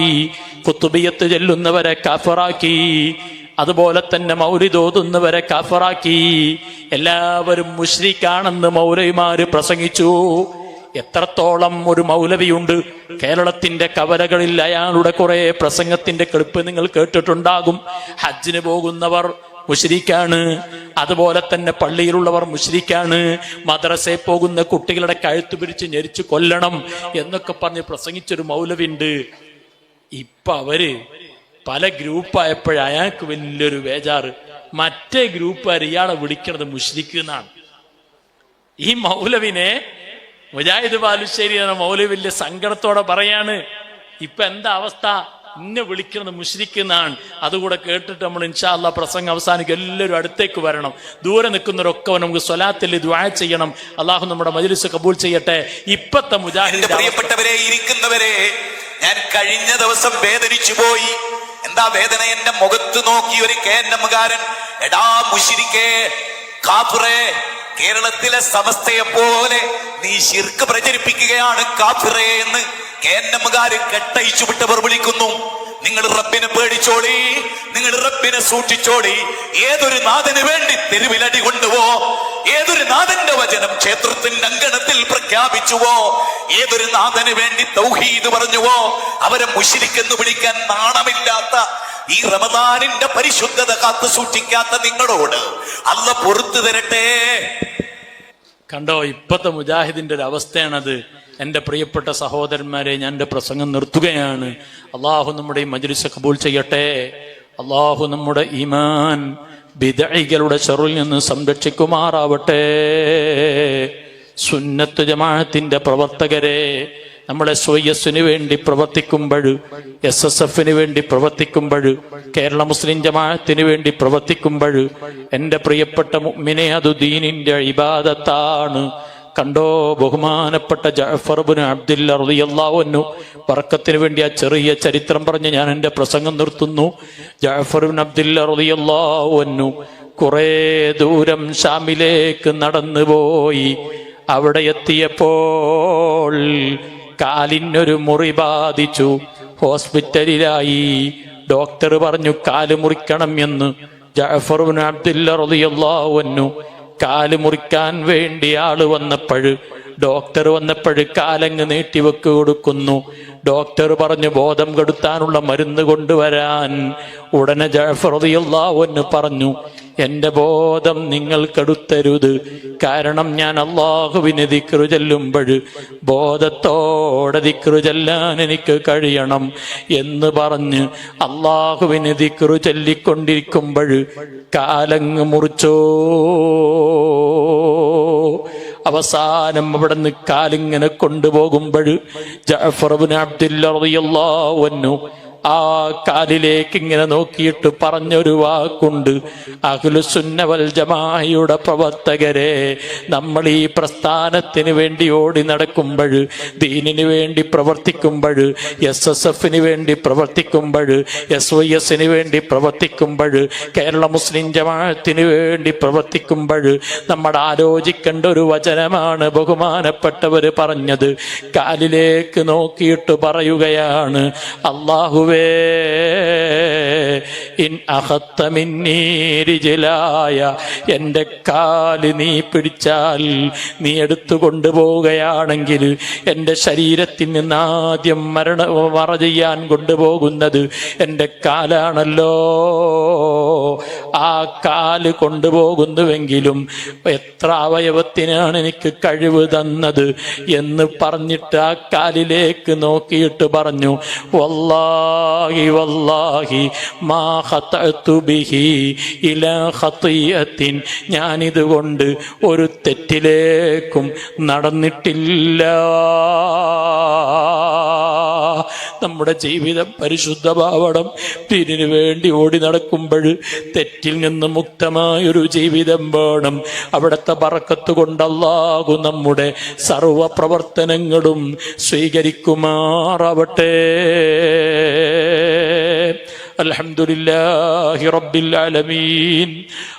ഖുതുബിയത്ത് ചെല്ലുന്നവരെ കാഫിറാക്കി, അതുപോലെ തന്നെ മൗലിദ് ഓതുന്നവരെ കാഫിറാക്കി. എല്ലാവരും മുശ്രിക്കാണെന്ന് മൗലവിമാര് പ്രസംഗിച്ചു. എത്രത്തോളം ഒരു മൗലവിയുണ്ട് കേരളത്തിന്റെ കവലകളിൽ. അയാളുടെ കുറെ പ്രസംഗത്തിന്റെ ക്ലിപ്പ് നിങ്ങൾ കേട്ടിട്ടുണ്ടാകും. ഹജ്ജിന് പോകുന്നവർ മുശ്രിക്കാണ്, അതുപോലെ തന്നെ പള്ളിയിലുള്ളവർ മുശ്രിക്കാണ്, മദ്രസയിൽ പോകുന്ന കുട്ടികളുടെ കഴുത്ത് പിരിച്ച് ഞെരിച്ച് കൊല്ലണം എന്നൊക്കെ പറഞ്ഞ് പ്രസംഗിച്ചൊരു മൗലവിണ്ട്. ഇപ്പൊ അവര് പല ഗ്രൂപ്പായപ്പോഴ അയാൾക്ക് വലിയൊരു ബേജാറ്. മറ്റേ ഗ്രൂപ്പുകാർ ഇയാളെ വിളിക്കുന്നത് മുശ്രിക്ക് എന്നാണ്. ഈ മൗലവിനെ മുജാഹിദ് ബാലുശ്ശേരി എന്ന മൗലവി വലിയ സങ്കടത്തോടെ പറയാണ്, ഇപ്പൊ എന്താ അവസ്ഥ, ഇന്നെ വിളിക്കുന്നത് മുശ്രിക്ക് എന്നാണ്. അതുകൂടെ കേട്ടിട്ട് നമ്മൾ ഇൻഷാ അല്ലാഹ് പ്രസംഗം അവസാനിക്കും. എല്ലാവരും അടുത്തേക്ക് വരണം. ദൂരെ നിൽക്കുന്നവരൊക്കെ നമുക്ക് സ്വലാത്തിൽ ദുആ ചെയ്യണം. അള്ളാഹു നമ്മുടെ മജ്ലിസ് കബൂൽ ചെയ്യട്ടെ. ഇപ്പത്തെ മുജാഹിദ് പ്രിയപ്പെട്ടവരെ, ഇരിക്കുന്നവരെ, ഞാൻ കഴിഞ്ഞ ദിവസം വേദനിച്ചു പോയി. എന്താ വേദന? എന്റെ മുഖത്ത് നോക്കി ഒരു കേന്നമുകാരൻ, എടാ മുശ്രിക്കേ, കാഫിറേ, കേരളത്തിലെ സമസ്തയെ പോലെ നീ ശിർക്ക് പ്രചരിപ്പിക്കുകയാണ് കാഫിറേ എന്ന് കേന്നമുകാര് കെട്ടയിച്ചു വിട്ടവർ വിളിക്കുന്നു. നിങ്ങൾ റബ്ബിനെ പേടിച്ചോളി, നിങ്ങൾ റബ്ബിനെ സൂക്ഷിച്ചോളി. ഏതൊരു നാഥന് വേണ്ടി തെരുവിലടി കൊണ്ടുവോ, ഏതൊരു നാഥന്റെ വചനം ക്ഷേത്രത്തിന്റെ അങ്കണത്തിൽ പ്രഖ്യാപിച്ചുവോ, ഏതൊരു നാഥന് വേണ്ടി തൗഹീദ് പറഞ്ഞുവോ, അവരെ മുശ്രിക്കെന്ന് വിളിക്കാൻ നാണമില്ലാത്ത ഈ റമദാനിന്റെ പരിശുദ്ധത കാത്തു സൂക്ഷിക്കാത്ത നിങ്ങളോട് അല്ലാഹ് പൊറുത്തു തരട്ടെ. കണ്ടോ, ഇപ്പത്തെ മുജാഹിദിന്റെ ഒരു അവസ്ഥയാണത്. എന്റെ പ്രിയപ്പെട്ട സഹോദരന്മാരെ, ഞാൻ എന്റെ പ്രസംഗം നിർത്തുകയാണ്. അള്ളാഹു നമ്മുടെ ഈ മജ്ലിസ് കബൂൽ ചെയ്യട്ടെ. അള്ളാഹു നമ്മുടെ ഈമാൻ ബിദ്അകളുടെ ശർറിൽ നിന്ന് സംരക്ഷിക്കുമാറാവട്ടെ. സുന്നത്ത് ജമാഅത്തിന്റെ പ്രവർത്തകരെ, നമ്മളെ SYS വേണ്ടി പ്രവർത്തിക്കുമ്പോൾ, SSF വേണ്ടി പ്രവർത്തിക്കുമ്പോൾ, കേരള മുസ്ലിം ജമാഅത്തിന് വേണ്ടി പ്രവർത്തിക്കുമ്പോൾ, എന്റെ പ്രിയപ്പെട്ട മുഅ്മിനെ, അത് ദീനിന്റെ ഇബാദത്താണ്. കണ്ടോ ബഹുമാനപ്പെട്ട ജഅഫർ ഇബ്നു അബ്ദില്ല റളിയല്ലാഹു അൻഹു. ബർക്കത്തിന് വേണ്ടി ആ ചെറിയ ചരിത്രം പറഞ്ഞ് ഞാൻ എൻ്റെ പ്രസംഗം നിർത്തുന്നു. ജഅഫർ ഇബ്നു അബ്ദില്ല റളിയല്ലാഹു അൻഹു കുറേ ദൂരം ഷാമിലേക്ക് നടന്നുപോയി. അവിടെ എത്തിയപ്പോൾ കാലിനൊരു മുറി ബാധിച്ചു. ഹോസ്പിറ്റലിലായി. ഡോക്ടർ പറഞ്ഞു കാല് മുറിക്കണം എന്ന്. ജഅഫർ ഇബ്നു അബ്ദില്ല റളിയല്ലാഹു അൻഹു കാല് മുറിക്കാൻ വേണ്ടി ആള് ഡോക്ടർ വന്നപ്പോൾ കാലങ്ങ് നീട്ടിവെക്ക് കൊടുക്കുന്നു. ഡോക്ടർ പറഞ്ഞു ബോധം കെടുത്താനുള്ള മരുന്ന് കൊണ്ടുവരാൻ. ഉടനെ ജഅഫർ റളിയല്ലാഹു അൻഹു പറഞ്ഞു എന്റെ ബോധം നിങ്ങൾ കെടുത്തരുത്, കാരണം ഞാൻ അല്ലാഹുവിനെ ദിക്റ് ചൊല്ലുമ്പോൾ ബോധത്തോടെ ദിക്റ് ചൊല്ലാൻ എനിക്ക് കഴിയണം എന്ന് പറഞ്ഞ് അല്ലാഹുവിനെ ദിക്റ് ചൊല്ലിക്കൊണ്ടിരിക്കുമ്പോൾ കാലങ്ങ് മുറിച്ചോ. അവസാനം അവിടെ നിന്ന് കാലിങ്ങനെ കൊണ്ടുപോകുമ്പോൾ ജഅഫർ ഇബ്നു അബ്ദില്ല റളിയല്ലാഹു അൻഹു ആ കാലിലേക്ക് ഇങ്ങനെ നോക്കിയിട്ട് പറഞ്ഞൊരു വാക്കുണ്ട്, അഹ്ലുസുന്ന വൽ ജമാഅയുടെ പ്രവർത്തകരെ, നമ്മൾ ഈ പ്രസ്ഥാനത്തിന് വേണ്ടി ഓടി നടക്കുമ്പോൾ, ദീനിന് വേണ്ടി പ്രവർത്തിക്കുമ്പോൾ, SSFന് വേണ്ടി പ്രവർത്തിക്കുമ്പോൾ, SYSന് വേണ്ടി പ്രവർത്തിക്കുമ്പോൾ, കേരള മുസ്ലിം ജമാഅത്തിന് വേണ്ടി പ്രവർത്തിക്കുമ്പോൾ നമ്മൾ ആലോചിക്കേണ്ട ഒരു വചനമാണ് ബഹുമാനപ്പെട്ടവർ പറഞ്ഞത്. കാലിലേക്ക് നോക്കിയിട്ട് പറയുകയാണ്, അല്ലാഹുവേ ഇൻ അഖത്ത മിന്നീ റിജ്ലായ, എൻ്റെ കാല് നീ പിടിച്ചാൽ, നീ എടുത്തു കൊണ്ടുപോവുകയാണെങ്കിൽ എൻ്റെ ശരീരത്തിൽ നിന്ന് ആദ്യം മറ ചെയ്യാൻ കൊണ്ടുപോകുന്നത് എൻ്റെ കാലാണല്ലോ. ആ കാല് കൊണ്ടുപോകുന്നുവെങ്കിലും എത്ര അവയവത്തിനാണ് എനിക്ക് കഴിവ് തന്നത് എന്ന് പറഞ്ഞിട്ട് ആ കാലിലേക്ക് നോക്കിയിട്ട് പറഞ്ഞു, വല്ലാഹി വല്ലാഹി മാ ഖതഅതു ബിഹി ഇലാ ഖതിയത്തിൻ, ഞാനിതുകൊണ്ട് ഒരു തെറ്റിലേക്കും നടന്നിട്ടില്ല. നമ്മുടെ ജീവിതം പരിശുദ്ധമാവണം. ദീനിനു വേണ്ടി ഓടി നടക്കുമ്പോൾ തെറ്റിൽ നിന്ന് മുക്തമായൊരു ജീവിതം വേണം. അവിടുത്തെ ബറക്കത്ത് കൊണ്ട് അല്ലാഹു നമ്മുടെ സർവ പ്രവർത്തനങ്ങളും സ്വീകരിക്കുമാറാവട്ടെ. അൽഹംദുലില്ലാഹി റബ്ബിൽ ആലമീൻ.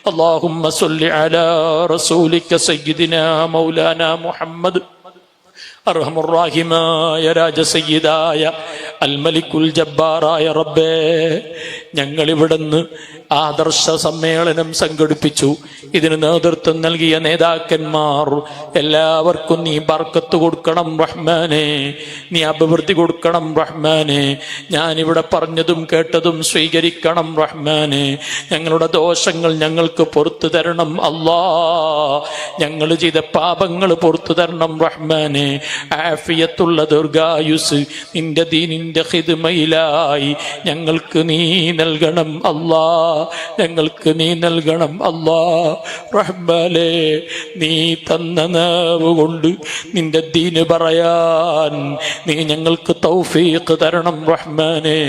അല്ലാഹുമ്മ സ്വല്ലി അലാ റസൂലിക സയ്യിദിനാ മൗലാനാ മുഹമ്മദ് അർഹമുർറാഹിമായ രാജസയ്യിദായ അൽമലിക്കുൽ ജബ്ബാറായ റബ്ബേ, ഞങ്ങളിവിടുന്ന് ആദർശ സമ്മേളനം സംഘടിപ്പിച്ചു. ഇതിന് നേതൃത്വം നൽകിയ നേതാക്കന്മാർ എല്ലാവർക്കും നീ ബർക്കത്ത് കൊടുക്കണം റഹ്മാനെ, നീ അഭിവൃദ്ധി കൊടുക്കണം റഹ്മാനെ. ഞാനിവിടെ പറഞ്ഞതും കേട്ടതും സ്വീകരിക്കണം റഹ്മാനെ. ഞങ്ങളുടെ ദോഷങ്ങൾ ഞങ്ങൾക്ക് പുറത്തു തരണം അല്ലാ. ഞങ്ങൾ ചെയ്ത പാപങ്ങൾ പുറത്തു തരണം റഹ്മാനെ. ആഫിയത്തുള്ള ദീർഘായുസ് നിന്റെ ദീനിന്റെ ഖിദ്മയിലായി ഞങ്ങൾക്ക് നീ നൽകണം അല്ലാ. ഞങ്ങൾക്ക് നീ നൽകണം അല്ലാ. റഹ്മാനേ, നീ തന്ന നാവ് കൊണ്ട് നിന്റെ ദീന് പറയാൻ നീ ഞങ്ങൾക്ക് തൗഫീഖ് തരണം റഹ്മാനേ.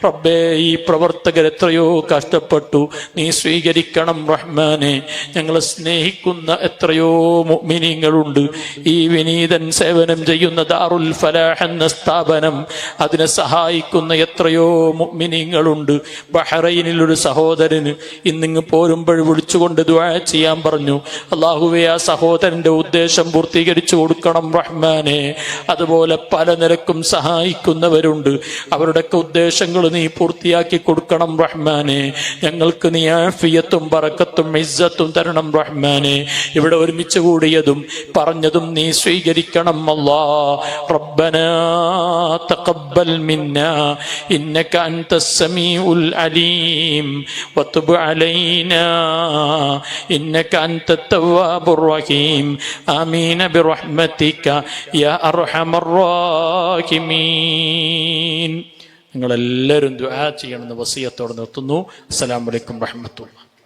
റബ്ബേ, ഈ പ്രവർത്തകർ എത്രയോ കഷ്ടപ്പെട്ടു, നീ സ്വീകരിക്കണം റഹ്മാനേ. ഞങ്ങളെ സ്നേഹിക്കുന്ന എത്രയോ മുഅ്മിനീങ്ങളുണ്ട്. ഈ വിനീതൻ സേവനം ചെയ്യുന്ന ദാറുൽ ഫലാഹ് എന്ന സ്ഥാപനം, അതിനെ സഹായിക്കുന്ന എത്രയോ മുഅ്മിനീങ്ങളുണ്ട്. ബഹ്റൈനിൽ ഒരു സഹോദരന് ഇന്നിങ്ങ് പോരുമ്പോൾ വിളിച്ചുകൊണ്ട് ദുആ ചെയ്യാൻ പറഞ്ഞു. അല്ലാഹുവേ, ആ സഹോദരന്റെ ഉദ്ദേശം പൂർത്തീകരിച്ചു കൊടുക്കണം റഹ്മാനെ. അതുപോലെ പല നിരക്കും സഹായിക്കുന്നവരുണ്ട്, അവരുടെയൊക്കെ ഉദ്ദേശങ്ങൾ നീ പൂർത്തിയാക്കി കൊടുക്കണം റഹ്മാനെ. ഞങ്ങൾക്ക് നീ ആഫിയത്തും ബറക്കത്തും ഇസ്സത്തും തരണം റഹ്മാനെ. ഇവിടെ ഒരുമിച്ച് കൂടിയതും പറഞ്ഞതും നീ സ്വീകരിക്കണം അല്ലാ. റബ്ബനാ തഖബ്ബൽ മിന്നാ ഇന്നക അൻതസ് സമീഉൽ അലീം വതുബ് അലൈനാ ഇന്നക അൻതത് തവ്വാബുർ റഹീം. ആമീൻ ബിറഹ്മതിക യാ അർഹമർ റഹീമീൻ. നിങ്ങളെല്ലാവരും ദുആ ചെയ്യണമെന്ന് വസിയത്തോടെ നിർത്തുന്നു. അസ്സലാമു അലൈക്കും വറഹ്മത്തുള്ളാഹി.